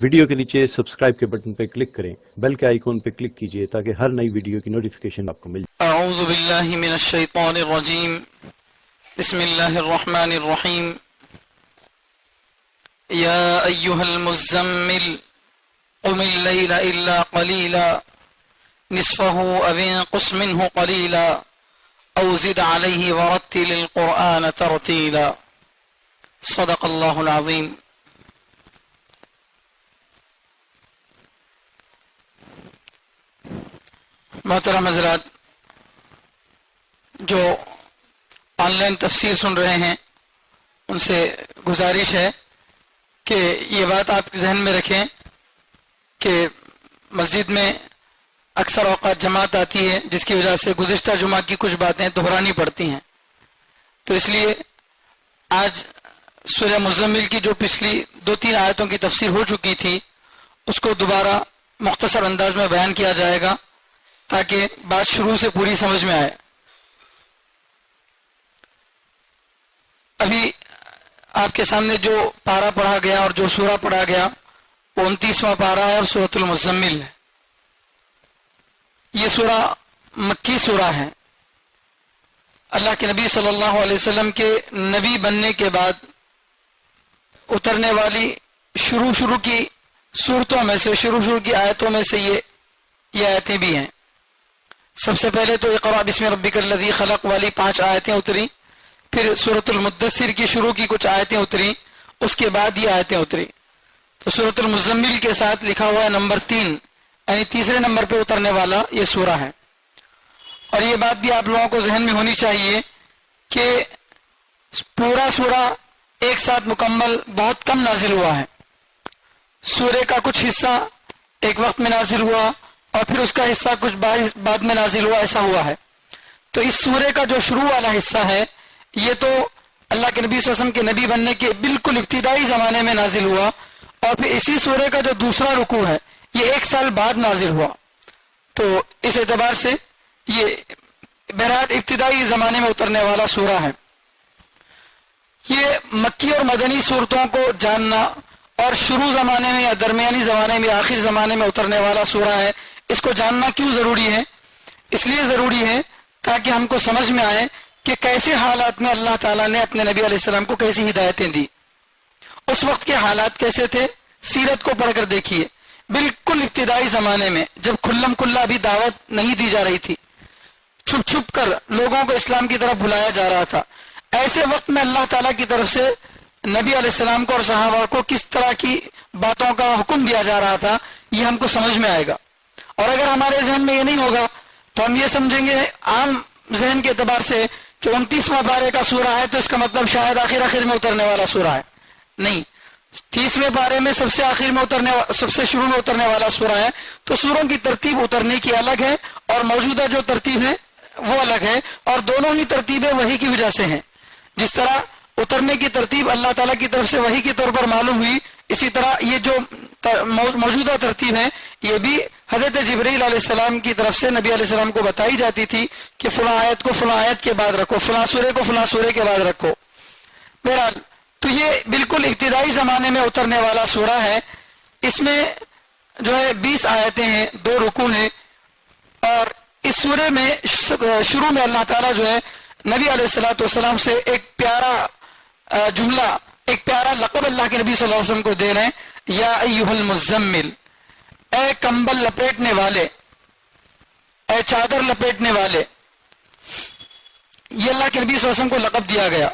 Video کے نیچے subscribe کے بٹن پہ کلک کریں، بیل کے آئیکن پہ کلک کیجئے تاکہ ہر نئی ویڈیو کی نوٹیفیکیشن آپ کو مل جائے۔ اعوذ باللہ من الشیطان الرجیم، بسم اللہ الرحمن الرحیم۔ یا ایہا المزمل قم اللیل الا قلیلا نصفہ او انقص منہ قلیلا او زد علیہ ورتل القرآن ترتیلا۔ صدق اللہ العظیم۔ محترم حضرات، جو آن لائن تفسیر سن رہے ہیں ان سے گزارش ہے کہ یہ بات آپ کے ذہن میں رکھیں کہ مسجد میں اکثر اوقات جماعت آتی ہے جس کی وجہ سے گزشتہ جمعہ کی کچھ باتیں دہرانی پڑتی ہیں، تو اس لیے آج سورہ مزمل کی جو پچھلی 2-3 آیتوں کی تفسیر ہو چکی تھی اس کو دوبارہ مختصر انداز میں بیان کیا جائے گا تاکہ بات شروع سے پوری سمجھ میں آئے۔ ابھی آپ کے سامنے جو پارہ پڑھا گیا اور جو سورہ پڑھا گیا وہ 29واں پارہ اور سورۃ المزمل ہے۔ یہ سورہ مکی سورہ ہے۔ اللہ کے نبی صلی اللہ علیہ وسلم کے نبی بننے کے بعد اترنے والی شروع کی سورتوں میں سے، شروع کی آیتوں میں سے یہ آیتیں بھی ہیں۔ سب سے پہلے تو اقرأ بسم ربک الذی خلق والی 5 آیتیں اتری، پھر سورۃ المدثر کی شروع کی کچھ آیتیں اتری، اس کے بعد یہ آیتیں اتری۔ تو سورۃ المزمل کے ساتھ لکھا ہوا ہے نمبر 3، یعنی تیسرے نمبر پہ اترنے والا یہ سورہ ہے۔ اور یہ بات بھی آپ لوگوں کو ذہن میں ہونی چاہیے کہ پورا سورہ ایک ساتھ مکمل بہت کم نازل ہوا ہے۔ سورے کا کچھ حصہ ایک وقت میں نازل ہوا اور پھر اس کا حصہ کچھ بعد میں نازل ہوا، ایسا ہوا ہے۔ تو اس سورے کا جو شروع والا حصہ ہے یہ تو اللہ کے نبی صلی اللہ علیہ وسلم کے نبی بننے کے بالکل ابتدائی زمانے میں نازل ہوا، اور پھر اسی سورے کا جو دوسرا رکوع ہے یہ 1 سال بعد نازل ہوا۔ تو اس اعتبار سے یہ بہرحال ابتدائی زمانے میں اترنے والا سورہ ہے۔ یہ مکی اور مدنی صورتوں کو جاننا اور شروع زمانے میں یا درمیانی زمانے میں یا آخر زمانے میں اترنے والا سورہ ہے، اس کو جاننا کیوں ضروری ہے؟ اس لیے ضروری ہے تاکہ ہم کو سمجھ میں آئے کہ کیسے حالات میں اللہ تعالیٰ نے اپنے نبی علیہ السلام کو کیسی ہدایتیں دی، اس وقت کے حالات کیسے تھے۔ سیرت کو پڑھ کر دیکھیے، بالکل ابتدائی زمانے میں جب کھلم کھلا ابھی دعوت نہیں دی جا رہی تھی، چھپ چھپ کر لوگوں کو اسلام کی طرف بلایا جا رہا تھا، ایسے وقت میں اللہ تعالیٰ کی طرف سے نبی علیہ السلام کو اور صحابہ کو کس طرح کی باتوں کا حکم دیا جا رہا تھا یہ ہم کو سمجھ میں آئے گا۔ اور اگر ہمارے ذہن میں یہ نہیں ہوگا تو ہم یہ سمجھیں گے عام ذہن کے اعتبار سے کہ 29واں پارے کا سورہ ہے تو اس کا مطلب شاید آخر میں اترنے والا سورہ ہے۔ نہیں، 30ویں پارے میں سب سے شروع میں اترنے والا سورہ ہے، تو سوروں کی ترتیب اترنے کی الگ ہے اور موجودہ جو ترتیب ہے وہ الگ ہے، اور دونوں ہی ترتیبیں وحی کی وجہ سے ہیں۔ جس طرح اترنے کی ترتیب اللہ تعالیٰ کی طرف سے وحی کے طور پر معلوم ہوئی، اسی طرح یہ جو موجودہ ترتیب ہے یہ بھی حضرت جبرائیل علیہ السلام کی طرف سے نبی علیہ السلام کو بتائی جاتی تھی کہ فلاں آیت کو فلاں آیت کے بعد رکھو، فلاں سورے کو فلاں سورے کے بعد رکھو۔ بہرحال تو یہ بالکل ابتدائی زمانے میں اترنے والا سورہ ہے۔ اس میں جو ہے 20 آیتیں ہیں، 2 رکوع ہیں، اور اس سورے میں شروع میں اللہ تعالیٰ جو ہے نبی علیہ الصلوۃ والسلام سے ایک پیارا جملہ، ایک پیارا لقب اللہ کے نبی صلی اللہ علیہ وسلم کو دے رہے ہیں، یا ایھا المزمل، اے کمبل لپیٹنے والے، اے چادر لپیٹنے والے۔ یہ اللہ کے نبی صلی اللہ علیہ وسلم کو لقب دیا گیا۔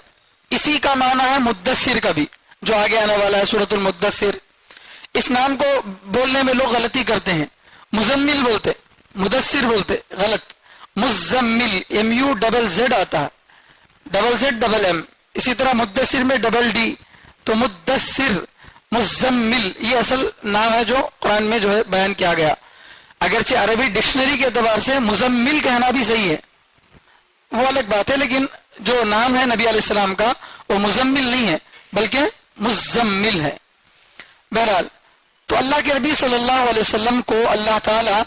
اسی کا معنی ہے مدثر کا بھی، جو آگے آنے والا ہے سورۃ المدثر۔ اس نام کو بولنے میں لوگ غلطی کرتے ہیں، مزمل بولتے، مدثر بولتے، غلط۔ مزمل MU آتا ہے، ZZM۔ اسی طرح مدثر میں DD، تو مدثر، مزمل یہ اصل نام ہے جو قرآن میں جو ہے بیان کیا گیا۔ اگرچہ عربی ڈکشنری کے اعتبار سے مزمل کہنا بھی صحیح ہے، وہ الگ بات ہے، لیکن جو نام ہے نبی علیہ السلام کا وہ مزمل نہیں ہے بلکہ مزمل ہے۔ بہرحال تو اللہ کے نبی صلی اللہ علیہ وسلم کو اللہ تعالیٰ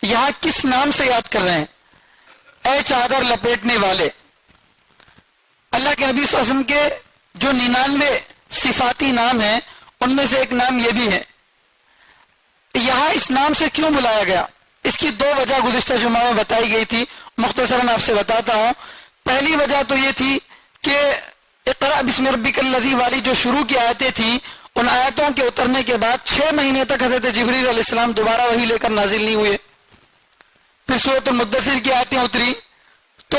یہاں کس نام سے یاد کر رہے ہیں؟ اے چادر لپیٹنے والے۔ اللہ کے نبی صلی اللہ علیہ وسلم کے جو 99 صفاتی نام ہیں ان میں سے ایک نام یہ بھی ہے یہاں اس نام سے کیوں بلایا گیا؟ اس کی دو وجہ گزشتہ جمعہ میں بتائی گئی تھی، مختصراً آپ سے بتاتا ہوں۔ پہلی وجہ تو یہ تھی کہ اقرأ بسم ربک الذی والی جو شروع کی آیتیں تھیں، ان آیتوں کے اترنے کے بعد 6 مہینے تک حضرت جبریل علیہ السلام دوبارہ وحی لے کر نازل نہیں ہوئے۔ پھر سورۃ المدثر کی آیتیں اتری تو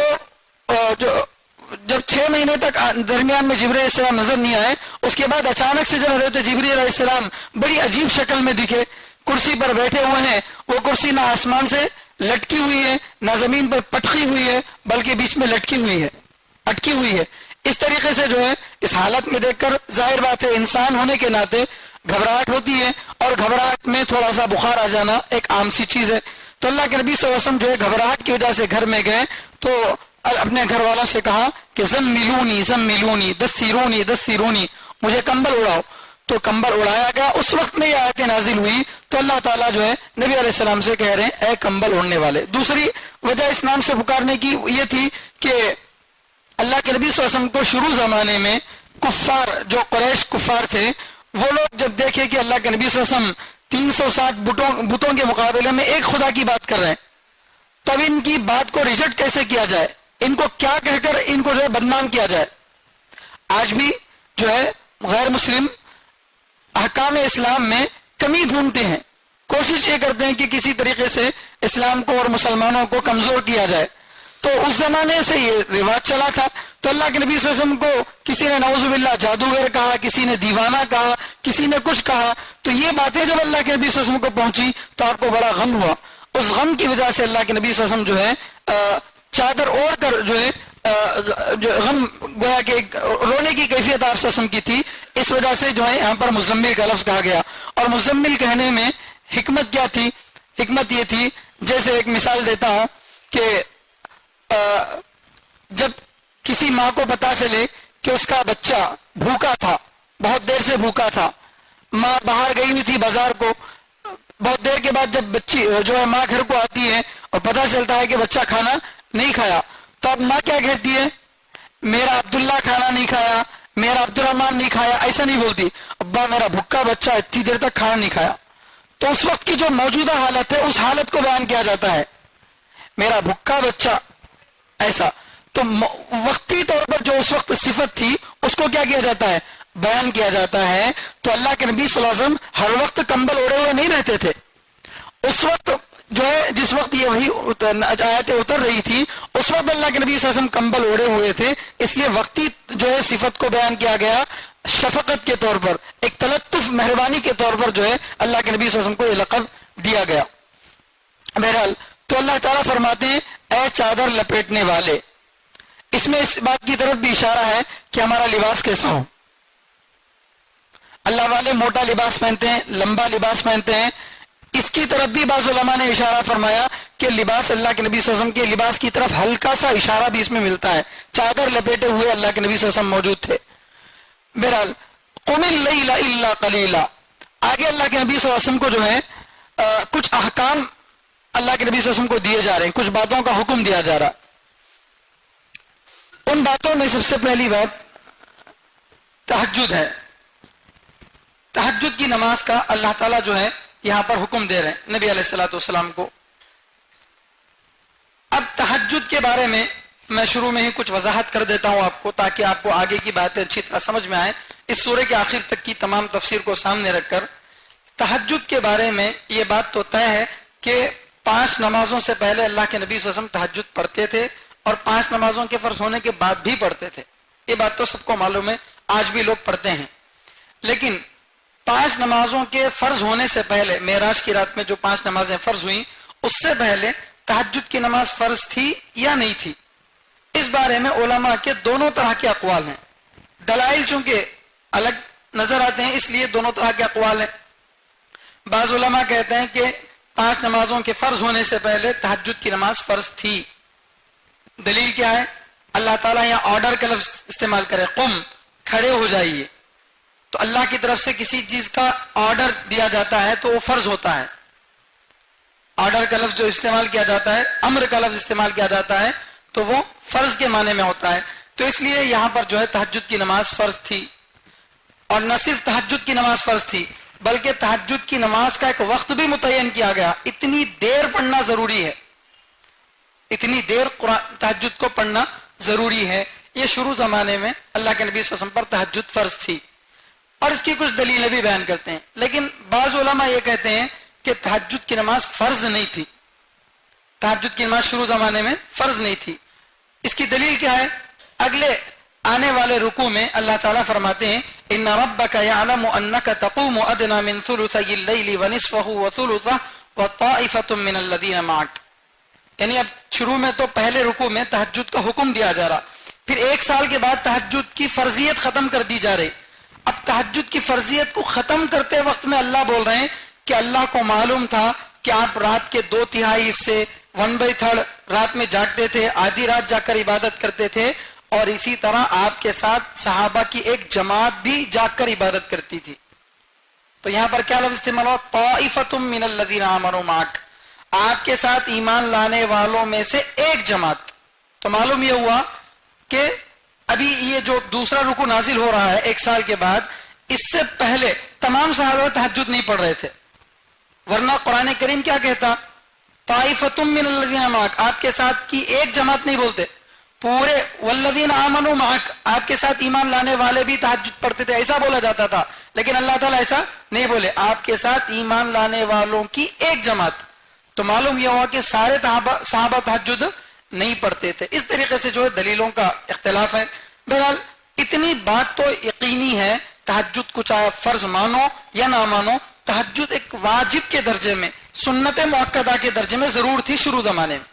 جب 6 مہینے تک درمیان میں جبریل علیہ السلام نظر نہیں آئے، اس کے بعد اچانک سے جب حضرت جبریل علیہ السلام بڑی عجیب شکل میں دکھے، کرسی پر بیٹھے ہوئے ہیں، وہ کرسی نہ آسمان سے لٹکی ہوئی ہے نہ زمین پر پٹکی ہوئی ہے، بلکہ بیچ میں لٹکی ہوئی ہے، اٹکی ہوئی ہے۔ اس طریقے سے جو ہے اس حالت میں دیکھ کر ظاہر بات ہے انسان ہونے کے ناطے گھبراہٹ ہوتی ہے، اور گھبراہٹ میں تھوڑا سا بخار آ جانا ایک عام سی چیز ہے۔ تو اللہ کے نبی صلی اللہ علیہ وسلم جو ہے گھبراہٹ کی وجہ سے گھر میں گئے تو اپنے گھر والوں سے کہا کہ زملونی زملونی دثرونی دثرونی، مجھے کمبل اڑاؤ۔ تو کمبل اڑایا گیا۔ اس وقت میں یہ آیتیں نازل ہوئی تو اللہ تعالیٰ جو ہے نبی علیہ السلام سے کہہ رہے ہیں اے کمبل اڑنے والے۔ دوسری وجہ اس نام سے پکارنے کی یہ تھی کہ اللہ کے نبی صلی اللہ علیہ وسلم کو شروع زمانے میں کفار، جو قریش کفار تھے، وہ لوگ جب دیکھے کہ اللہ کے نبی صلی اللہ علیہ وسلم 360 بتوں کے مقابلے میں ایک خدا کی بات کر رہے ہیں، تب ان کی بات کو ریجیکٹ کیسے کیا جائے، ان کو کیا کہہ کر ان کو جو ہے بدنام کیا جائے۔ آج بھی جو ہے غیر مسلم احکام اسلام میں کمی ڈھونڈتے ہیں، کوشش یہ کرتے ہیں کہ کسی طریقے سے اسلام کو اور مسلمانوں کو کمزور کیا جائے۔ تو اس زمانے سے یہ رواج چلا تھا۔ تو اللہ کے نبی صلی اللہ علیہ وسلم کو کسی نے نعوذ باللہ جادوگر کہا، کسی نے دیوانہ کہا، کسی نے کچھ کہا، تو یہ باتیں جب اللہ کے نبی صلی اللہ علیہ وسلم کو پہنچی تو آپ کو بڑا غم ہوا۔ اس غم کی وجہ سے اللہ کے نبی صلی اللہ علیہ وسلم جو ہے چادر اوڑھ کر جو ہے جو غم گویا کہ رونے کی کیفیت آپ صلی اللہ علیہ وسلم کی تھی، اس وجہ سے جو ہے یہاں پر مزمل کا لفظ کہا گیا۔ اور مزمل کہنے میں حکمت کیا تھی؟ حکمت یہ تھی، جیسے ایک مثال دیتا ہوں کہ جب کسی ماں کو پتا چلے کہ اس کا بچہ بھوکا تھا، بہت دیر سے بھوکا تھا، ماں باہر گئی ہوئی تھی بازار کو، بہت دیر کے بعد جب بچی جو ہے ماں گھر کو آتی ہے اور پتا چلتا ہے کہ بچہ کھانا نہیں کھایا، تو اب ماں کیا کہتی ہے؟ میرا عبداللہ کھانا نہیں کھایا، میرا عبد الرحمان نہیں کھایا، ایسا نہیں بولتی، ابا میرا بھوکا بچہ اتنی دیر تک کھانا نہیں کھایا۔ تو اس وقت کی جو موجودہ حالت ہے اس حالت کو بیان کیا جاتا ہے، میرا بھوکا بچہ ایسا۔ تو وقتی طور پر جو اس وقت صفت تھی اس کو کیا کیا جاتا ہے؟ بیان کیا جاتا ہے۔ تو اللہ کے نبی صلی اللہ علیہ وسلم ہر وقت کمبل اوڑے ہوئے نہیں رہتے تھے۔ اس وقت جو ہے جس وقت یہ وہی آیتیں اتر رہی تھی اس وقت اللہ کے نبی صلی اللہ علیہ وسلم کمبل اوڑے ہوئے تھے، اس لیے وقتی جو ہے صفت کو بیان کیا گیا شفقت کے طور پر، ایک تلطف مہربانی کے طور پر جو ہے اللہ کے نبی صلی اللہ علیہ وسلم کو یہ لقب دیا گیا۔ بہرحال تو اللہ تعالیٰ فرماتے ہیں اے چادر لپیٹنے والے، اس میں اس بات کی طرف بھی اشارہ ہے کہ ہمارا لباس کیسا ہو۔ اللہ والے موٹا لباس پہنتے ہیں، لمبا لباس پہنتے ہیں، اس کی طرف بھی بعض علماء نے اشارہ فرمایا کہ لباس اللہ کے نبی صلی اللہ علیہ وسلم کے لباس کی طرف ہلکا سا اشارہ بھی اس میں ملتا ہے، چادر لپیٹے ہوئے اللہ کے نبی صلی اللہ علیہ وسلم موجود تھے۔ بہرحال قم اللیل الا قلیلا، آگے اللہ کے نبی صلی اللہ علیہ وسلم کو جو ہے کچھ احکام اللہ کے نبی صلی اللہ علیہ وسلم کو دیے جا رہے ہیں، کچھ باتوں کا حکم دیا جا رہا۔ ان باتوں میں سب سے پہلی بات تہجد ہے۔ تہجد کی نماز کا اللہ تعالیٰ جو ہے یہاں پر حکم دے رہے ہیں نبی علیہ الصلوۃ والسلام کو۔ اب تہجد کے بارے میں میں شروع میں ہی کچھ وضاحت کر دیتا ہوں آپ کو، تاکہ آپ کو آگے کی باتیں اچھی طرح سمجھ میں آئے۔ اس سورہ کے آخر تک کی تمام تفسیر کو سامنے رکھ کر تہجد کے بارے میں یہ بات تو طے ہے کہ 5 نمازوں سے پہلے اللہ کے نبی صلی اللہ علیہ وسلم تہجد پڑھتے تھے، اور 5 نمازوں کے فرض ہونے کے بعد بھی پڑھتے تھے۔ یہ بات تو سب کو معلوم ہے، آج بھی لوگ پڑھتے ہیں۔ لیکن 5 نمازوں کے فرض ہونے سے پہلے، معراج کی رات میں جو 5 نمازیں فرض ہوئیں، اس سے پہلے تہجد کی نماز فرض تھی یا نہیں تھی؟ اس بارے میں علماء کے دونوں طرح کے اقوال ہیں۔ دلائل چونکہ الگ نظر آتے ہیں اس لیے دونوں طرح کے اقوال ہیں۔ بعض علماء کہتے ہیں کہ 5 نمازوں کے فرض ہونے سے پہلے تہجد کی نماز فرض تھی۔ دلیل کیا ہے؟ اللہ تعالیٰ یہاں آرڈر کا لفظ استعمال کرے، قم، کھڑے ہو جائیے۔ تو اللہ کی طرف سے کسی چیز کا آرڈر دیا جاتا ہے تو وہ فرض ہوتا ہے۔ آرڈر کا لفظ جو استعمال کیا جاتا ہے، امر کا لفظ استعمال کیا جاتا ہے، تو وہ فرض کے معنی میں ہوتا ہے۔ تو اس لیے یہاں پر جو ہے تہجد کی نماز فرض تھی، اور نہ صرف تہجد کی نماز فرض تھی بلکہ تہجد کی نماز کا ایک وقت بھی متعین کیا گیا. اتنی دیر پڑھنا ضروری ہے, اتنی دیر تہجد کو پڑھنا ضروری ہے. یہ شروع زمانے میں اللہ کے نبی صلی اللہ علیہ وسلم پر تہجد فرض تھی, اور اس کی کچھ دلیلیں بھی بیان کرتے ہیں. لیکن بعض علماء یہ کہتے ہیں کہ تہجد کی نماز فرض نہیں تھی, تہجد کی نماز شروع زمانے میں فرض نہیں تھی. اس کی دلیل کیا ہے؟ اگلے آنے والے رکوع میں اللہ تعالیٰ فرماتے ہیں ان ربک یعلم انک تقوم ادنی من ثلثی اللیل ونصفہ وثلثہ وطائفۃ من الذین معک. یعنی اب شروع میں تو پہلے رکوع میں تہجد کا حکم دیا جا رہا, پھر 1 سال کے بعد تہجد کی فرضیت ختم کر دی جا رہی. اب تہجد کی فرضیت کو ختم کرتے وقت میں اللہ بول رہے ہیں کہ اللہ کو معلوم تھا کہ آپ رات کے 2/3 حصے 1/3 رات میں جاگتے تھے, آدھی رات جا کر عبادت کرتے تھے, اور اسی طرح آپ کے ساتھ صحابہ کی ایک جماعت بھی جاگ کر عبادت کرتی تھی. تو یہاں پر کیا لفظ استعمال ہوا؟ طائفۃ من الذین آمنوا معک, آپ کے ساتھ ایمان لانے والوں میں سے ایک جماعت. تو معلوم یہ ہوا کہ ابھی یہ جو دوسرا رکوع نازل ہو رہا ہے 1 سال کے بعد, اس سے پہلے تمام صحابہ تہجد نہیں پڑھ رہے تھے. ورنہ قرآن کریم کیا کہتا؟ طائفۃ من الذین معک, آپ کے ساتھ کی ایک جماعت نہیں بولتے, پورے والذین آمنوا معک, آپ کے ساتھ ایمان لانے والے بھی تہجد پڑھتے تھے, ایسا بولا جاتا تھا. لیکن اللہ تعالیٰ ایسا نہیں بولے, آپ کے ساتھ ایمان لانے والوں کی ایک جماعت. تو معلوم یہ ہوا کہ سارے صحابہ تہجد نہیں پڑھتے تھے. اس طریقے سے جو ہے دلیلوں کا اختلاف ہے. بہرحال اتنی بات تو یقینی ہے, تہجد کو چاہے فرض مانو یا نہ مانو, تہجد ایک واجب کے درجے میں, سنت مؤکدہ کے درجے میں ضرور تھی. شروع زمانے میں,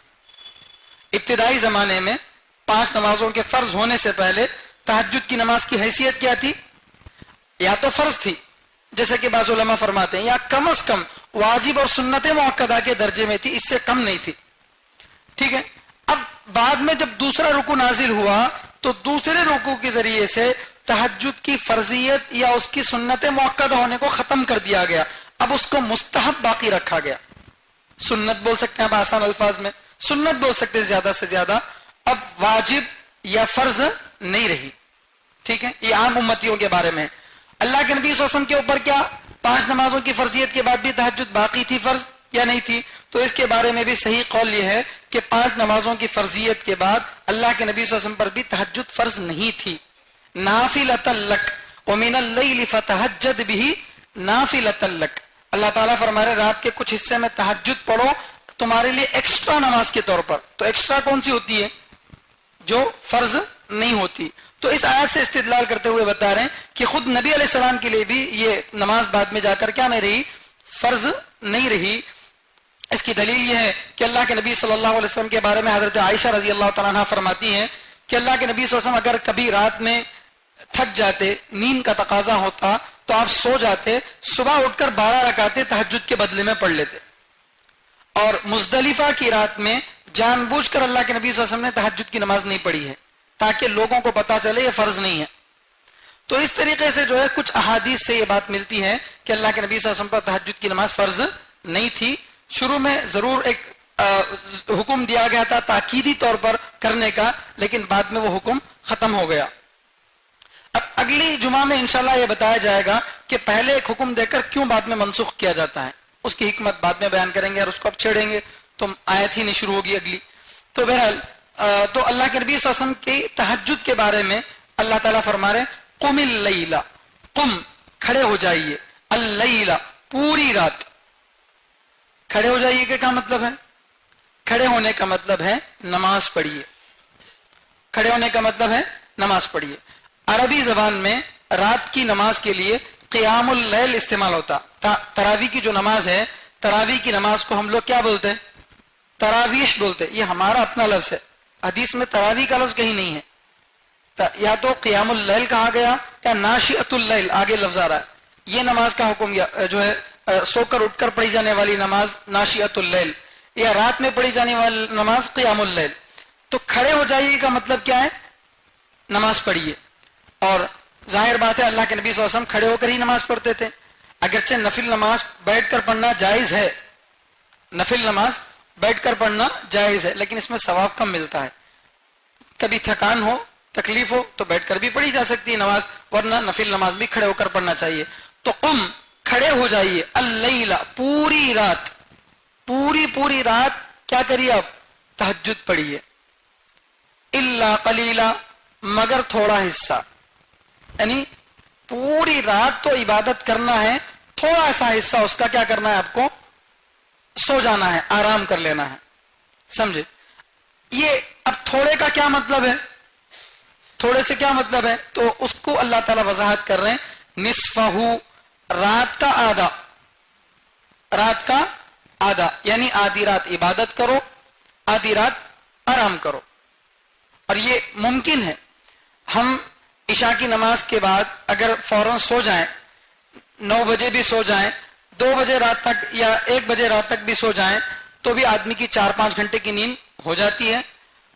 ابتدائی زمانے میں 5 نمازوں کے فرض ہونے سے پہلے تہجد کی نماز کی حیثیت کیا تھی؟ یا تو فرض تھی جیسے کہ بعض علماء فرماتے ہیں, یا کم از کم واجب اور سنت مؤکدہ کے درجے میں تھی, اس سے کم نہیں تھی. ٹھیک ہے. اب بعد میں جب دوسرا رکوع نازل ہوا تو دوسرے رکوع کے ذریعے سے تہجد کی فرضیت یا اس کی سنت مؤکدہ ہونے کو ختم کر دیا گیا. اب اس کو مستحب باقی رکھا گیا. سنت بول سکتے ہیں اب آسان الفاظ میں, سنت بول سکتے ہیں زیادہ سے زیادہ. اب واجب یا فرض نہیں رہی. ٹھیک ہے, یہ عام امتیوں کے بارے میں. اللہ کے نبی صلی اللہ علیہ وسلم کے اوپر کیا 5 نمازوں کی فرضیت کے بعد بھی تہجد باقی تھی فرض یا نہیں تھی؟ تو اس کے بارے میں بھی صحیح قول یہ ہے کہ 5 نمازوں کی فرضیت کے بعد اللہ کے نبی صلی اللہ علیہ وسلم پر بھی تہجد فرض نہیں تھی. نافلۃ لک ومن اللیل فتہجد بہ نافلۃ لک, اللہ تعالیٰ فرما رہے رات کے کچھ حصے میں تہجد پڑھو تمہارے لیے ایکسٹرا نماز کے طور پر. تو ایکسٹرا کون سی ہوتی ہے؟ جو فرض نہیں ہوتی. تو اس آیت سے استدلال کرتے ہوئے بتا رہے ہیں کہ خود نبی علیہ السلام کے لیے بھی یہ نماز بعد میں جا کر کیا نہیں رہی؟ فرض نہیں رہی. اس کی دلیل یہ ہے کہ اللہ کے نبی صلی اللہ علیہ وسلم کے بارے میں حضرت عائشہ رضی اللہ تعالیٰ عنہ فرماتی ہیں کہ اللہ کے نبی صلی اللہ علیہ وسلم اگر کبھی رات میں تھک جاتے, نیند کا تقاضا ہوتا, تو آپ سو جاتے, صبح اٹھ کر 12 رکعتیں تہجد کے بدلے میں پڑھ لیتے. اور مزدلفہ کی رات میں جان بوجھ کر اللہ کے نبی صلی اللہ علیہ وسلم نے تہجد کی نماز نہیں پڑھی ہے تاکہ لوگوں کو پتا چلے یہ فرض نہیں ہے. تو اس طریقے سے جو ہے کچھ احادیث سے یہ بات ملتی ہے کہ اللہ کے نبی صلی اللہ علیہ وسلم پر تہجد کی نماز فرض نہیں تھی. شروع میں ضرور ایک حکم دیا گیا تھا تاکیدی طور پر کرنے کا, لیکن بعد میں وہ حکم ختم ہو گیا. اب اگلی جمعہ میں انشاءاللہ یہ بتایا جائے گا کہ پہلے ایک حکم دے کر کیوں بعد میں منسوخ کیا جاتا ہے. اس کی حکمت بعد میں بیان کریں گے, اور اس کو اب چھیڑیں گے تو آیت ہی نہیں شروع ہوگی اگلی. تو بہرحال تو اللہ کے نبی صلی اللہ علیہ وسلم کی تہجد کے بارے میں اللہ تعالیٰ فرما رہے قم اللیل, قم کھڑے ہو جائیے, اللیل پوری رات. کھڑے ہو جائیے کہ کیا مطلب ہے؟ کھڑے ہونے کا مطلب ہے نماز پڑھیے. کھڑے ہونے کا مطلب ہے نماز پڑھیے. عربی زبان میں رات کی نماز کے لیے قیام اللیل استعمال ہوتا. تراویح کی جو نماز ہے, تراویح کی نماز کو ہم لوگ کیا بولتے ہیں؟ تراویح بولتے. یہ ہمارا اپنا لفظ ہے, حدیث میں تراویح کا لفظ کہیں نہیں ہے. یا تو قیام اللیل کہا گیا یا ناشئۃ اللیل آگے لفظ آ رہا ہے. یہ نماز کا حکم جو ہے سو کر اٹھ کر پڑھی جانے والی نماز ناشئۃ اللیل, یا رات میں پڑھی جانے والی نماز قیام اللیل. تو کھڑے ہو جائیے کا مطلب کیا ہے؟ نماز پڑھیے. اور ظاہر بات ہے اللہ کے نبی صلی اللہ علیہ وسلم کھڑے ہو کر ہی نماز پڑھتے تھے. اگرچہ نفل نماز بیٹھ کر پڑھنا جائز ہے, نفل نماز بیٹھ کر پڑھنا جائز ہے, لیکن اس میں ثواب کم ملتا ہے. کبھی تھکان ہو, تکلیف ہو تو بیٹھ کر بھی پڑھی جا سکتی ہے نماز, ورنہ نفل نماز بھی کھڑے ہو کر پڑھنا چاہیے. تو قم کھڑے ہو جائیے اللیلہ پوری رات، پوری رات کیا کریے آپ؟ تہجد پڑھیے. الا قلیلا مگر تھوڑا حصہ، یعنی پوری رات تو عبادت کرنا ہے، تھوڑا سا حصہ اس کا کیا کرنا ہے آپ کو؟ سو جانا ہے، آرام کر لینا ہے. سمجھے؟ یہ اب تھوڑے کا کیا مطلب ہے؟ تھوڑے سے کیا مطلب ہے؟ تو اس کو اللہ تعالیٰ وضاحت کر رہے ہیں، نصفہ رات کا آدھا، رات کا آدھا یعنی آدھی رات عبادت کرو، آدھی رات آرام کرو. اور یہ ممکن ہے، ہم عشاء کی نماز کے بعد اگر فوراً سو جائیں، 9 بجے بھی سو جائیں، 2 بجے رات تک یا 1 بجے رات تک بھی سو جائیں تو بھی آدمی کی 4-5 گھنٹے کی نیند ہو جاتی ہے،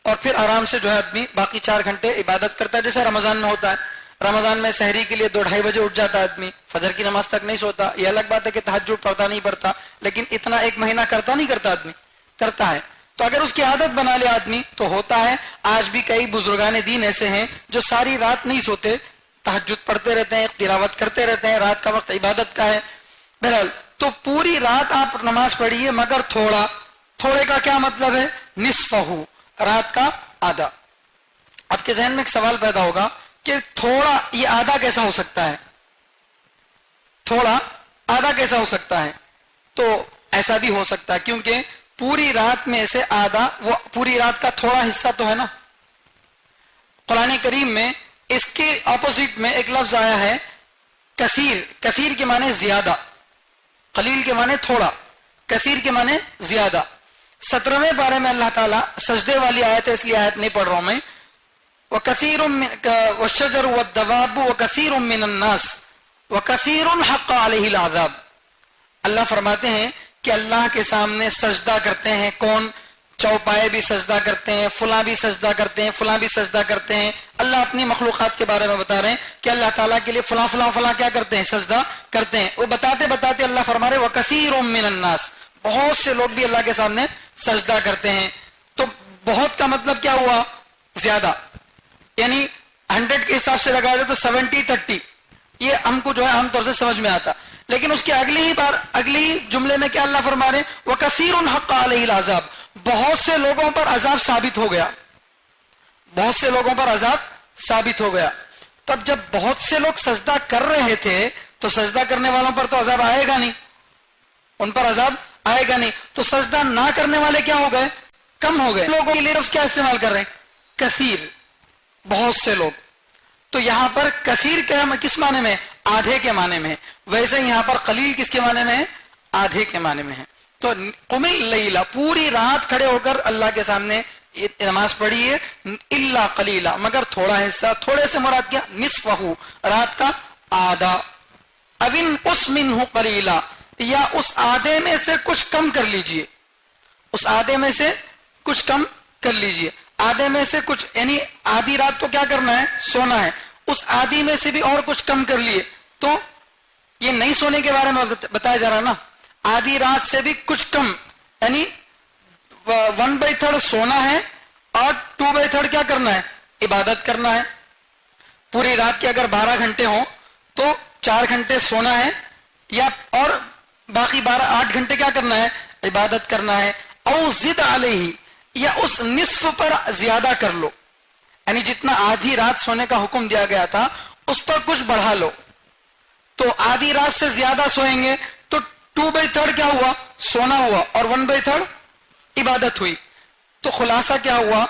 اور پھر آرام سے جو ہے آدمی باقی 4 گھنٹے عبادت کرتا ہے. جیسے رمضان میں ہوتا ہے، رمضان میں سحری کے لیے 2-2:30 بجے اٹھ جاتا ہے آدمی، فجر کی نماز تک نہیں سوتا. یہ الگ بات ہے کہ تہجد پڑھتا نہیں پڑتا، لیکن اتنا 1 مہینہ کرتا نہیں کرتا آدمی، کرتا ہے. تو اگر اس کی عادت بنا لے آدمی تو ہوتا ہے. آج بھی کئی بزرگان دین ایسے ہیں جو ساری رات نہیں سوتے، تہجد پڑھتے رہتے ہیں، تلاوت کرتے رہتے ہیں، رات کا وقت عبادت کا ہے. بہرحال تو پوری رات آپ نماز پڑھیے مگر تھوڑا. تھوڑے کا کیا مطلب ہے؟ نصفہ رات کا آدھا. آپ کے ذہن میں ایک سوال پیدا ہوگا کہ تھوڑا یہ آدھا کیسا ہو سکتا ہے؟ تھوڑا آدھا کیسا ہو سکتا ہے؟ تو ایسا بھی ہو سکتا ہے کیونکہ پوری رات میں سے آدھا وہ پوری رات کا تھوڑا حصہ تو ہے نا. قرآن کریم میں اس کے اپوزٹ میں ایک لفظ آیا ہے کثیر. کثیر کے معنی زیادہ، قلیل کے معنی تھوڑا، کثیر کے معنی زیادہ. 17ویں پارے میں اللہ تعالیٰ سجدے والی آیت ہے، اس لیے آیت نہیں پڑھ رہا ہوں میں. وَكَثِيرٌ وَالشَّجَرُ وَالدَّوَابُ وَكَثِيرٌ مِّنَ النَّاسِ وَكَثِيرٌ حَقَّ عَلَيْهِ الْعَذَابُ. اللہ فرماتے ہیں کہ اللہ کے سامنے سجدہ کرتے ہیں کون؟ چوپائے بھی سجدہ کرتے ہیں، فلاں بھی سجدہ کرتے ہیں، فلاں بھی سجدہ کرتے ہیں. اللہ اپنی مخلوقات کے بارے میں بتا رہے ہیں کہ اللہ تعالیٰ کے لیے فلاں فلاں فلاں کیا کرتے ہیں؟ سجدہ کرتے ہیں. وہ بتاتے بتاتے اللہ فرما رہے وَكَثِيرٌ مِّنَ النَّاسِ بہت سے لوگ بھی اللہ کے سامنے سجدہ کرتے ہیں. تو بہت کا مطلب کیا ہوا؟ زیادہ. یعنی 100 کے حساب سے لگا دے تو 70-30 یہ ہم کو جو ہے عام طور سے سمجھ میں آتا. لیکن اس کے اگلی جملے میں کیا اللہ فرما رہے ہیں؟ وَكَثِيرٌ حَقَّ عَلَيْهِ الْعَذَابُ بہت سے لوگوں پر عذاب ثابت ہو گیا، بہت سے لوگوں پر عذاب ثابت ہو گیا. تب جب بہت سے لوگ سجدہ کر رہے تھے تو سجدہ کرنے والوں پر تو عذاب آئے گا نہیں، ان پر عذاب آئے گا نہیں. تو سجدہ نہ کرنے والے کیا ہو گئے؟ کم ہو گئے. لوگوں کے لیے لفظ کیا استعمال کر رہے ہیں؟ کثیر، بہت سے لوگ. تو یہاں پر کثیر کس معنی میں؟ آدھے کے معنی میں ہے. ویسے یہاں پر قلیل کس کے معنی میں ہے؟ آدھے کے معنی میں ہے. تو قم اللیل پوری رات کھڑے ہو کر اللہ کے سامنے نماز پڑھیے. الا قلیلا مگر تھوڑا حصہ. تھوڑے سے مراد کیا؟ نصفہ رات کا آدھا. اوین اس منہ قلیلا یا اس آدھے میں سے کچھ کم کر لیجئے. اس آدھے میں سے کچھ کم کر لیجئے. آدھے میں سے کچھ یعنی آدھی رات تو کیا کرنا ہے؟ سونا ہے. اس آدھی میں سے بھی اور کچھ کم کر لیے. تو یہ نہیں سونے کے بارے میں بتایا جا رہا نا. آدھی رات سے بھی کچھ کم یعنی 1/3 سونا ہے اور 2/3 کیا کرنا ہے؟ عبادت کرنا ہے. پوری رات کے اگر 12 گھنٹے ہوں تو 4 گھنٹے سونا ہے یا اور باقی 8 گھنٹے کیا کرنا ہے؟ عبادت کرنا ہے. او زد علیہ یا اس نصف پر زیادہ کر لو، یعنی جتنا آدھی رات سونے کا حکم دیا گیا تھا اس پر کچھ بڑھا لو. تو آدھی رات سے زیادہ سوئیں گے تو 2/3 کیا ہوا؟ سونا ہوا اور 1/3 عبادت ہوئی. تو خلاصہ کیا ہوا؟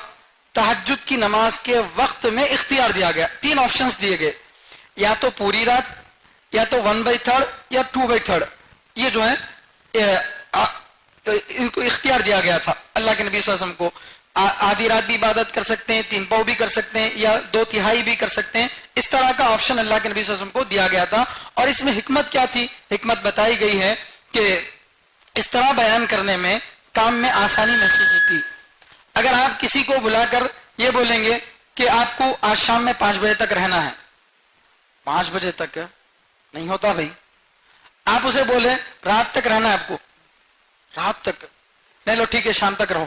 تہجد کی نماز کے وقت میں اختیار دیا گیا. 3 آپشنز دیے گئے، یا تو پوری رات، یا تو 1/3 یا 2/3. یہ جو ہے ان کو اختیار دیا گیا تھا اللہ کے نبی صلی اللہ علیہ وسلم کو. آدھی رات بھی عبادت کر سکتے ہیں، 3 پاؤ بھی کر سکتے ہیں، یا 2/3 بھی کر سکتے ہیں. اس طرح کا آپشن اللہ کے نبی صلی اللہ علیہ وسلم کو دیا گیا تھا. اور اس میں حکمت کیا تھی؟ حکمت بتائی گئی ہے کہ اس طرح بیان کرنے میں کام میں آسانی محسوس ہوتی. اگر آپ کسی کو بلا کر یہ بولیں گے کہ آپ کو آج شام میں 5 بجے تک رہنا ہے، 5 بجے تک نہیں ہوتا بھائی. آپ اسے بولے رات تک رہنا ہے آپ کو، رات تک نہیں، لو ٹھیک ہے شام تک رہو،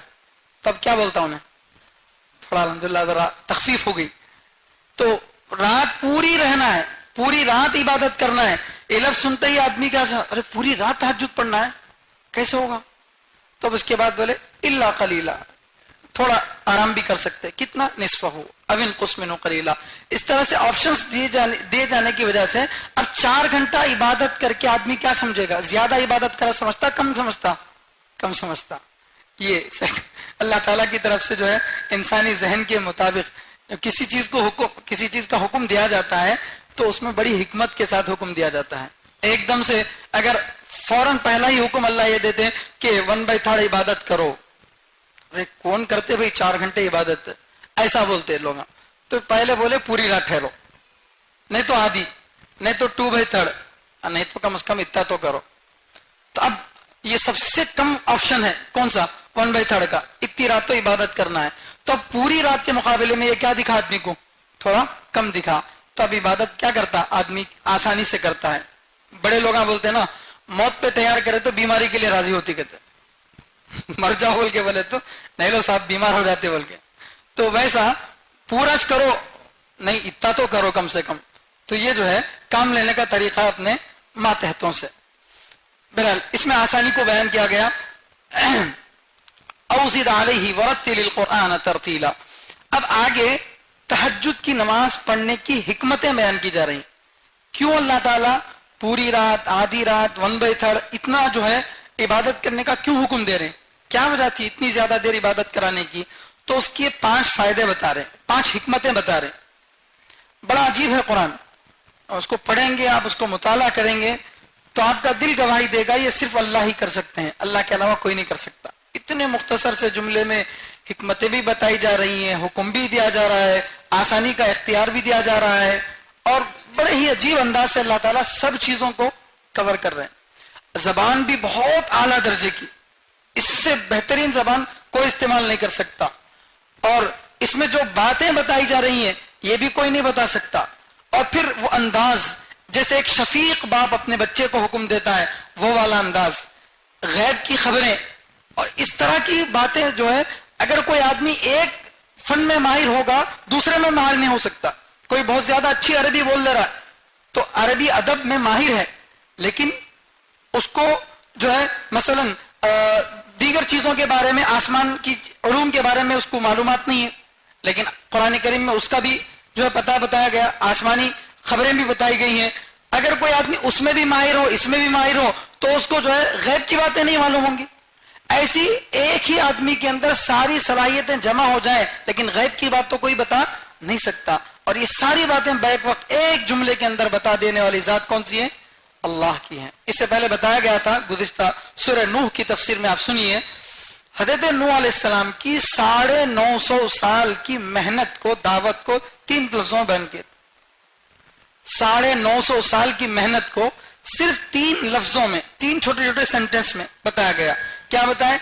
تب کیا بولتا ہوں تھوڑا الحمدللہ ذرا تخفیف ہو گئی. تو رات پوری رہنا ہے، پوری رات عبادت کرنا ہے. یہ لفظ سنتے ہی آدمی کیا ارے پوری رات تہجد پڑھنا ہے کیسے ہوگا؟ تو اب اس کے بعد بولے الا قلیلا، تھوڑا آرام بھی کر سکتے، کتنا؟ نصفہ او انقص منہ قلیلا. اس طرح سے آپشنز دیے جانے کی وجہ سے اب 4 گھنٹہ عبادت کر کے آدمی کیا سمجھے گا؟ زیادہ عبادت کرا سمجھتا، کم سمجھتا؟ کم سمجھتا. یہ اللہ تعالیٰ کی طرف سے جو ہے انسانی ذہن کے مطابق کسی چیز کا حکم دیا جاتا ہے تو اس میں بڑی حکمت کے ساتھ حکم دیا جاتا ہے. ایک دم سے اگر فوراً پہلا ہی حکم اللہ یہ دیتے کہ 1/3 عبادت کرو، ارے کون کرتے بھائی 4 گھنٹے عبادت، ایسا بولتے لوگ. تو پہلے بولے پوری رات ٹھہرو، نہیں تو آدھی، نہیں تو 2/3، نہیں تو کم از کم اتنا تو کرو. تو اب یہ سب سے کم آپشن ہے کون سا؟ 1/3 کا، اتنی رات تو عبادت کرنا ہے. تو اب پوری رات کے مقابلے میں یہ کیا دکھا آدمی کو؟ تھوڑا کم دکھا. تو اب عبادت کیا کرتا آدمی؟ آسانی سے کرتا ہے. بڑے لوگ بولتے ہیں نا موت پہ تیار کرے تو بیماری کے لیے راضی ہوتی، کہتے مر جاؤ بول کے بولے تو نہیں لو صاحب بیمار ہو جاتے بول کے. تو ویسا پورا کرو نہیں، اتنا تو کرو کم سے کم. تو یہ جو ہے کام لینے کا طریقہ اپنے ماتحتوں سے. بہرحال اس میں آسانی کو بیان کیا گیا. اوزد علیہ ورتل القرآن ترتیلا. اب آگے تہجد کی نماز پڑھنے کی حکمتیں بیان کی جا رہی. کیوں اللہ تعالیٰ پوری رات، آدھی رات، 1/3 اتنا جو ہے عبادت کرنے کا کیوں حکم دے رہے ہیں؟ کیا وجہ تھی اتنی زیادہ دیر عبادت کرانے کی؟ تو اس کے 5 فائدے بتا رہے، 5 حکمتیں بتا رہے. بڑا عجیب ہے قرآن. اس کو پڑھیں گے آپ، اس کو مطالعہ کریں گے تو آپ کا دل گواہی دے گا یہ صرف اللہ ہی کر سکتے ہیں، اللہ کے علاوہ کوئی نہیں کر سکتا. اتنے مختصر سے جملے میں حکمتیں بھی بتائی جا رہی ہیں، حکم بھی دیا جا رہا ہے، آسانی کا اختیار بھی دیا جا رہا ہے، اور بڑے ہی عجیب انداز سے اللہ تعالیٰ سب چیزوں کو کور کر رہے ہیں. زبان بھی بہت اعلیٰ درجے کی، اس سے بہترین زبان کوئی استعمال نہیں کر سکتا. اور اس میں جو باتیں بتائی جا رہی ہیں یہ بھی کوئی نہیں بتا سکتا. اور پھر وہ انداز جیسے ایک شفیق باپ اپنے بچے کو حکم دیتا ہے وہ والا انداز، غیب کی خبریں اور اس طرح کی باتیں جو ہے اگر کوئی آدمی ایک فن میں ماہر ہوگا دوسرے میں ماہر نہیں ہو سکتا. کوئی بہت زیادہ اچھی عربی بول لے رہا ہے تو عربی ادب میں ماہر ہے، لیکن اس کو جو ہے مثلا دیگر چیزوں کے بارے میں، آسمان کی علوم کے بارے میں اس کو معلومات نہیں ہے، لیکن قرآن کریم میں اس کا بھی جو ہے پتہ بتایا گیا، آسمانی خبریں بھی بتائی گئی ہیں. اگر کوئی آدمی اس میں بھی ماہر ہو، اس میں بھی ماہر ہو، تو اس کو جو ہے غیب کی باتیں نہیں معلوم ہوں گی. ایسی ایک ہی آدمی کے اندر ساری صلاحیتیں جمع ہو جائیں لیکن غیب کی بات تو کوئی بتا نہیں سکتا. اور یہ ساری باتیں بیک وقت ایک جملے کے اندر بتا دینے والی ذات کون سی ہے؟ اللہ کی ہے. اس سے پہلے بتایا گیا تھا گزشتہ سورہ نوح کی تفسیر میں، آپ سنیے. حضرت نوح علیہ السلام کی 950 سال کی محنت کو، دعوت کو 3 لفظوں بیان کیا. 950 سال کی محنت کو صرف 3 لفظوں میں، 3 چھوٹے چھوٹے سینٹنس میں بتایا گیا. کیا بتائے؟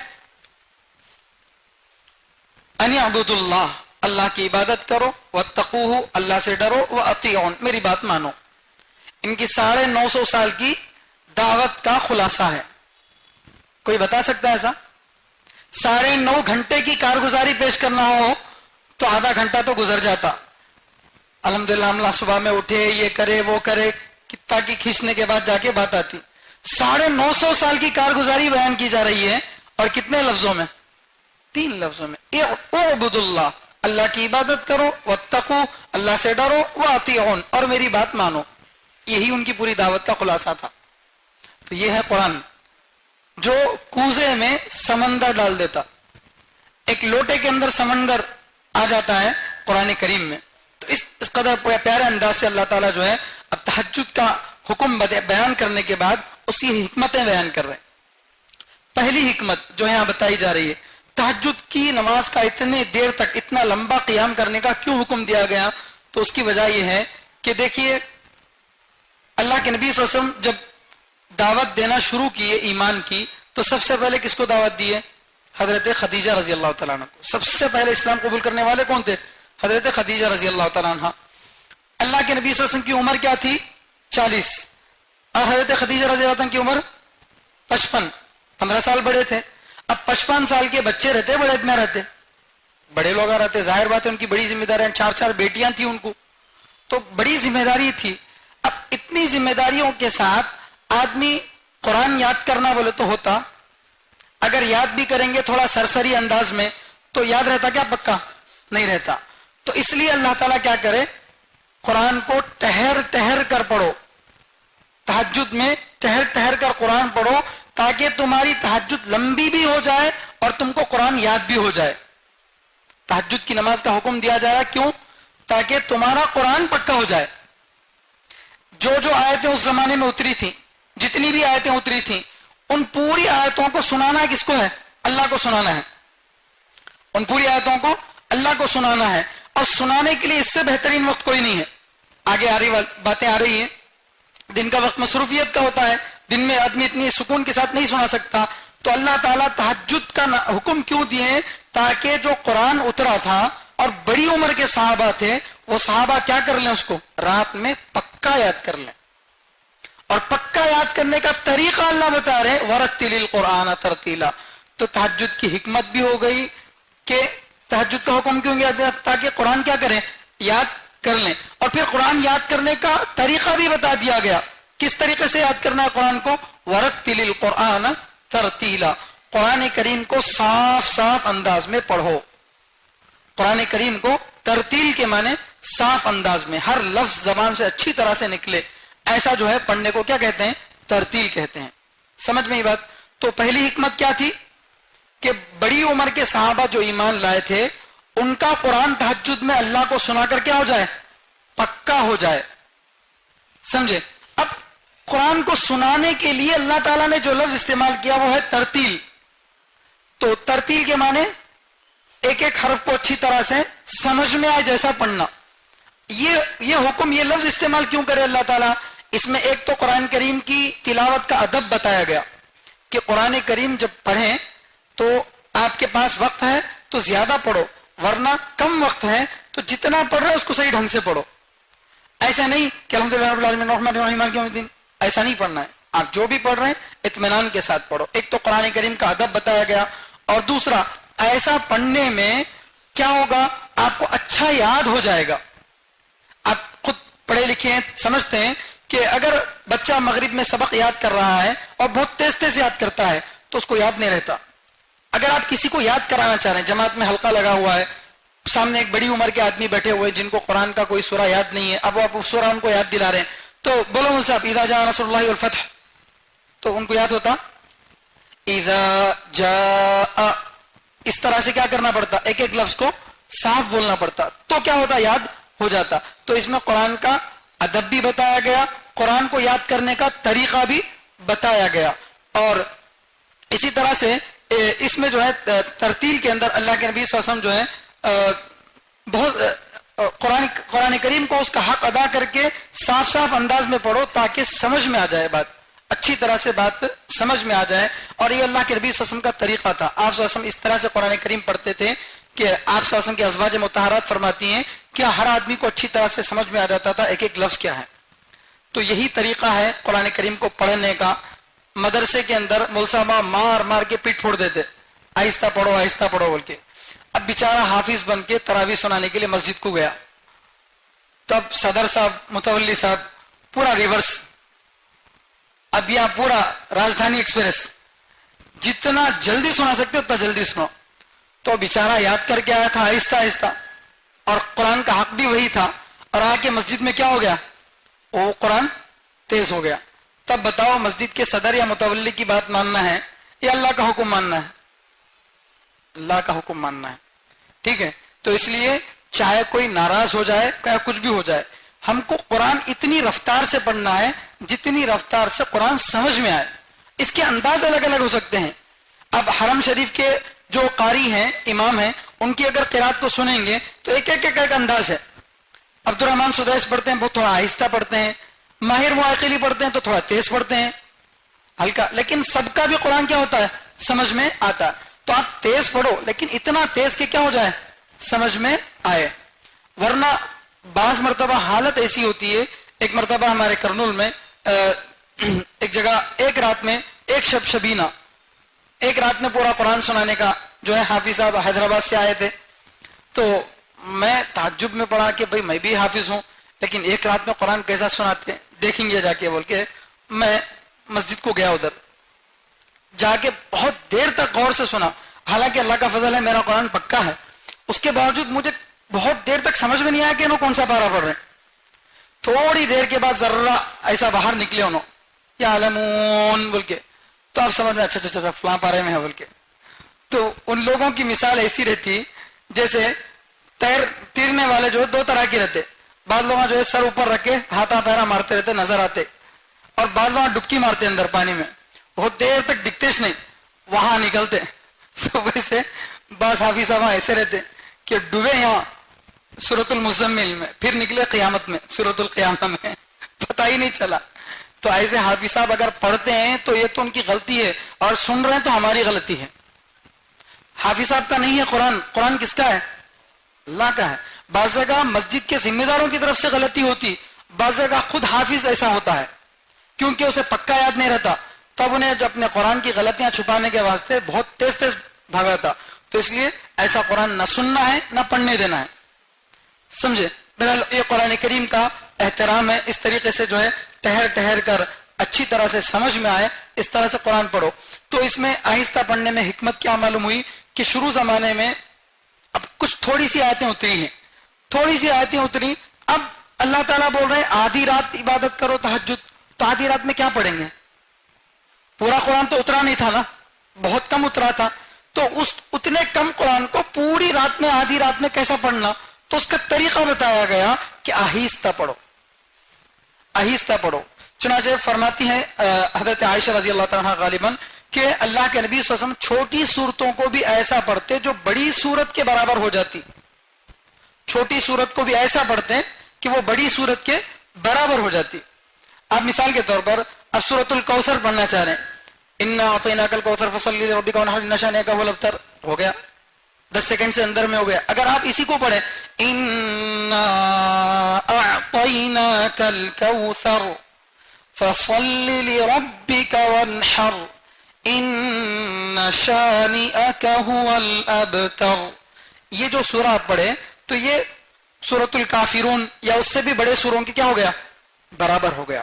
ان اعبدوا اللہ، اللہ کی عبادت کرو، واتقوہ، اللہ سے ڈرو، واطیعون، میری بات مانو. ان کی 950 سال کی دعوت کا خلاصہ ہے. کوئی بتا سکتا ہے ایسا؟ 9.5 گھنٹے کی کارگزاری پیش کرنا ہو تو آدھا گھنٹہ تو گزر جاتا. الحمدللہ ہم صبح میں اٹھے، یہ کرے وہ کرے، کتا کی کھینچنے کے بعد جا کے بات آتی. 950 سال کی کارگزاری بیان کی جا رہی ہے اور کتنے لفظوں میں؟ 3 لفظوں میں. اعبدوا اللہ، اللہ کی عبادت کرو، واتقوا، اللہ سے ڈرو، واطیعون، اور میری بات مانو. یہی ان کی پوری دعوت کا خلاصہ تھا. تو یہ ہے قرآن جو کوزے میں سمندر ڈال دیتا. ایک لوٹے کے اندر سمندر آ جاتا ہے قرآن کریم میں. تو اس قدر پیارے انداز سے اللہ تعالیٰ جو ہے اب تہجد کا حکم بیان کرنے کے بعد اس کی حکمتیں بیان کر رہے ہیں. پہلی حکمت جو یہاں بتائی جا رہی ہے، تہجد کی نماز کا اتنے دیر تک اتنا لمبا قیام کرنے کا کیوں حکم دیا گیا؟ تو اس کی وجہ یہ ہے کہ دیکھیے اللہ کے نبی صلی اللہ علیہ وسلم جب دعوت دینا شروع کیے ایمان کی تو سب سے پہلے کس کو دعوت دی ہے؟ حضرت خدیجہ رضی اللہ تعالیٰ عنہ کو. سب سے پہلے اسلام قبول کرنے والے کون تھے؟ حضرت خدیجہ رضی اللہ تعالیٰ عنہ. اللہ کے نبی صلی اللہ علیہ وسلم کی عمر کیا تھی؟ 40، اور حضرت خدیجہ رضی اللہ عنہ کی عمر 55، 15 سال بڑے تھے. اب 55 سال کے بچے رہتے، بڑے میں رہتے، بڑے لوگ رہتے، ظاہر بات ہے ان کی بڑی ذمہ داریاں، 4 بیٹیاں تھیں ان کو، تو بڑی ذمہ داری تھی. اب اتنی ذمہ داریوں کے ساتھ آدمی قرآن یاد کرنا بولے تو ہوتا، اگر یاد بھی کریں گے تھوڑا سرسری انداز میں تو یاد رہتا کیا؟ پکا نہیں رہتا. تو اس لیے اللہ تعالیٰ کیا کرے، قرآن کو ٹہر ٹہر کر پڑھو، تہجد میں ٹہر ٹہر کر قرآن پڑھو تاکہ تمہاری تہجد لمبی بھی ہو جائے اور تم کو قرآن یاد بھی ہو جائے. تہجد کی نماز کا حکم دیا جائے کیوں؟ تاکہ تمہارا قرآن پکا ہو جائے. جو آیتیں اس زمانے میں اتری تھیں، جتنی بھی آیتیں اتری تھیں، ان پوری آیتوں کو سنانا کس کو ہے؟ اللہ کو سنانا ہے. ان پوری آیتوں کو اللہ کو سنانا ہے، اور سنانے کے لیے اس سے بہترین وقت کوئی نہیں ہے. آگے آ رہی باتیں آ رہی ہیں. دن کا وقت مصروفیت کا ہوتا ہے، دن میں آدمی اتنی سکون کے ساتھ نہیں سنا سکتا. تو اللہ تعالیٰ تہجد کا حکم کیوں دیے؟ تاکہ جو قرآن اترا تھا اور بڑی عمر کے صحابہ تھے، وہ صحابہ کیا کر لیں؟ اس کو رات میں پکا یاد کر لیں. اور پکا یاد کرنے کا طریقہ اللہ بتا رہے وَرَتِّلِ الْقُرْآنَ تَرْتِيلًا. تو تہجد کی حکمت بھی ہو گئی کہ تہجد کا حکم کیوں گیا؟ تاکہ قرآن کیا کریں؟ یاد کر لیں. اور پھر قرآن یاد کرنے کا طریقہ بھی بتا دیا گیا، کس طریقے سے یاد کرنا ہے قرآن کو. وَرَتِّلِ الْقُرْآنَ تَرْتِيلًا. قرآن کریم کو صاف صاف انداز میں پڑھو. قرآن کریم کو ترتیل کے معنی صاف انداز میں، ہر لفظ زبان سے اچھی طرح سے نکلے، ایسا جو ہے پڑھنے کو کیا کہتے ہیں؟ ترتیل کہتے ہیں. سمجھ میں یہ بات؟ تو پہلی حکمت کیا تھی کہ بڑی عمر کے صحابہ جو ایمان لائے تھے ان کا قرآن تہجد میں اللہ کو سنا کر کیا ہو جائے؟ پکا ہو جائے. سمجھے؟ اب قرآن کو سنانے کے لیے اللہ تعالیٰ نے جو لفظ استعمال کیا وہ ہے ترتیل. تو ترتیل کے معنی ایک ایک حرف کو اچھی طرح سے سمجھ میں آئے جیسا پڑھنا. یہ حکم، یہ لفظ استعمال کیوں کرے اللہ تعالیٰ؟ اس میں ایک تو قرآن کریم کی تلاوت کا ادب بتایا گیا کہ قرآن کریم جب پڑھیں تو آپ کے پاس وقت ہے تو زیادہ پڑھو، ورنہ کم وقت ہے تو جتنا پڑھ رہے اس کو صحیح ڈھنگ سے پڑھو. ایسا نہیں کہ الحمدللہ رب العالمین الرحمن الرحیم مالک یوم الدین، ایسا نہیں پڑھنا ہے. آپ جو بھی پڑھ رہے ہیں اطمینان کے ساتھ پڑھو. ایک تو قرآن کریم کا ادب بتایا گیا، اور دوسرا ایسا پڑھنے میں کیا ہوگا؟ آپ کو اچھا یاد ہو جائے گا. آپ خود پڑھے لکھے ہیں، سمجھتے ہیں کہ اگر بچہ مغرب میں سبق یاد کر رہا ہے اور بہت تیز تیز یاد کرتا ہے تو اس کو یاد نہیں رہتا. اگر آپ کسی کو یاد کرانا چاہ رہے ہیں، جماعت میں حلقہ لگا ہوا ہے، سامنے ایک بڑی عمر کے آدمی بیٹھے ہوئے جن کو قرآن کا کوئی سورہ یاد نہیں ہے، اب آپ سورہ ان کو یاد دلا رہے ہیں، تو بولو مجھ سے آپ اذا جاء نصر اللہ والفتح، تو ان کو یاد ہوتا اذا جاء. اس طرح سے کیا کرنا پڑتا؟ ایک ایک لفظ کو صاف بولنا پڑتا، تو کیا ہوتا؟ یاد ہو جاتا. تو اس میں قرآن کا ادب بھی بتایا گیا، قرآن کو یاد کرنے کا طریقہ بھی بتایا گیا. اور اسی طرح سے اس میں جو ہے ترتیل کے اندر اللہ کے نبی صلی اللہ علیہ وسلم جو ہے بہت قرآن کریم کو اس کا حق ادا کر کے صاف صاف انداز میں پڑھو تاکہ سمجھ میں آ جائے، بات اچھی طرح سے بات سمجھ میں آ جائے. اور یہ اللہ کے نبی صلی اللہ علیہ وسلم کا طریقہ تھا. آپ صلی اللہ علیہ وسلم اس طرح سے قرآن کریم پڑھتے تھے کہ آپ صلی اللہ علیہ وسلم کی ازواج مطہرات فرماتی ہیں کہ ہر آدمی کو اچھی طرح سے سمجھ میں آ جاتا تھا ایک ایک لفظ کیا ہے. تو یہی طریقہ ہے قرآن کریم کو پڑھنے کا. مدرسے کے اندر مول صاحبہ مار مار کے پیٹ پھوڑ دیتے، آہستہ پڑھو آہستہ پڑھو بول کے. اب بیچارہ حافظ بن کے تراویح سنانے کے لیے مسجد کو گیا، تب صدر صاحب متولی صاحب پورا ریورس. اب یہاں پورا راجدھانی ایکسپریس جتنا جلدی سنا سکتے اتنا جلدی سنو. تو بیچارہ یاد کر کے آیا تھا آہستہ آہستہ، اور قرآن کا حق بھی وہی تھا، اور آ کے مسجد میں کیا ہو گیا؟ وہ قرآن تیز ہو گیا. تب بتاؤ مسجد کے صدر یا متولی کی بات ماننا ہے یا اللہ کا حکم ماننا ہے؟ اللہ کا حکم ماننا ہے. ٹھیک ہے. تو اس لیے چاہے کوئی ناراض ہو جائے چاہے کچھ بھی ہو جائے، ہم کو قرآن اتنی رفتار سے پڑھنا ہے جتنی رفتار سے قرآن سمجھ میں آئے. اس کے انداز الگ الگ ہو سکتے ہیں. اب حرم شریف کے جو قاری ہیں، امام ہیں، ان کی اگر قرات کو سنیں گے تو ایک ایک انداز ہے. عبد الرحمن سدیس پڑھتے ہیں بہت تھوڑا آہستہ پڑھتے ہیں، ماہر معاقلی پڑھتے ہیں تو تھوڑا تیز پڑھتے ہیں، ہلکا. لیکن سب کا بھی قرآن کیا ہوتا ہے؟ سمجھ میں آتا. تو آپ تیز پڑھو لیکن اتنا تیز کہ کیا ہو جائے؟ سمجھ میں آئے. ورنہ بعض مرتبہ حالت ایسی ہوتی ہے. ایک مرتبہ ہمارے کرنول میں ایک جگہ ایک رات میں ایک شب شبینہ ایک رات میں پورا قرآن سنانے کا جو ہے حافظ صاحب حیدرآباد سے آئے تھے. تو میں تعجب میں پڑھا کہ بھئی میں بھی حافظ ہوں لیکن ایک رات میں قرآن کیسا سناتے ہیں. دیکھیں گے جا کے بول کے میں مسجد کو گیا, ادھر جا کے بہت دیر تک غور سے سنا. حالانکہ اللہ کا فضل ہے میرا قرآن پکا ہے, اس کے باوجود مجھے بہت دیر تک سمجھ میں نہیں آیا کہ انہوں کون سا پارا پڑھ رہے ہیں. تھوڑی دیر کے بعد ذرہ ایسا باہر نکلے انہوں یا علمون بول کے, تو آپ سمجھ میں اچھا اچھا اچھا فلاں پارے میں ہے بول کے. تو ان لوگوں کی مثال ایسی رہتی جیسے تیرنے والے جو ہے دو طرح کے رہتے. بعض لوگ جو ہے سر اوپر رکھ کے ہاتھا پیرا مارتے رہتے نظر آتے, اور بعض لوگ ڈبکی مارتے اندر پانی میں, بہت دیر تک دکھتےش نہیں, وہاں نکلتے. تو ویسے بعض حافظ صاحب ایسے رہتے کہ ڈوبے یہاں سورۃ المزمل میں, پھر نکلے قیامت میں سورۃ القیامہ میں, پتہ ہی نہیں چلا. تو ایسے حافظ صاحب اگر پڑھتے ہیں تو یہ تو ان کی غلطی ہے, اور سن رہے ہیں تو ہماری غلطی ہے. حافظ صاحب کا نہیں ہے قرآن, قرآن کس کا ہے؟ اللہ کا ہے. بعض جگہ مسجد کے ذمہ داروں کی طرف سے غلطی ہوتی, بعض جگہ خود حافظ ایسا ہوتا ہے کیونکہ اسے پکا یاد نہیں رہتا, تب انہیں جو اپنے قرآن کی غلطیاں چھپانے کے واسطے بہت تیز تیز بھاگا تھا. تو اس لیے ایسا قرآن نہ سننا ہے نہ پڑھنے دینا ہے, سمجھے. بہرحال یہ قرآن کریم کا احترام ہے, اس طریقے سے جو ہے ٹہر ٹہر کر اچھی طرح سے سمجھ میں آئے اس طرح سے قرآن پڑھو. تو اس میں آہستہ پڑھنے میں حکمت کیا معلوم ہوئی کہ شروع زمانے میں اب کچھ تھوڑی سی آیتیں اتری ہیں, تھوڑی سی آیتیں اتری, اب اللہ تعالیٰ بول رہے ہیں آدھی رات عبادت کرو تہجد. تو آدھی رات میں کیا پڑھیں گے؟ پورا قرآن تو اترا نہیں تھا نا, بہت کم اترا تھا. تو اس اتنے کم قرآن کو پوری رات میں آدھی رات میں کیسا پڑھنا؟ تو اس کا طریقہ بتایا گیا کہ آہستہ پڑھو, آہستہ پڑھو. چنانچہ فرماتی ہیں حضرت عائشہ رضی اللہ تعالیٰ غالباً کہ اللہ کے نبی صلی اللہ علیہ وسلم چھوٹی صورتوں کو بھی ایسا پڑھتے جو بڑی صورت کے برابر ہو جاتی, چھوٹی صورت کو بھی ایسا پڑھتے کہ وہ بڑی صورت کے برابر ہو جاتی. آپ مثال کے طور پر اب سورۃ الکوثر پڑھنا چاہ رہے ہیں, انا اعطیناک الکوثر فصلی لربک وانحر ان شانئک هو الابتر, ہو گیا 10 سیکنڈ سے اندر میں ہو گیا. اگر آپ اسی کو پڑھیں انا اعطیناک الکوثر فصلی لربک وانحر ان شانئک هو الابتر, یہ جو سورہ آپ پڑھیں تو یہ سورۃ الکافرون یا اس سے بھی بڑے سوروں کے کیا ہو گیا؟ برابر ہو گیا.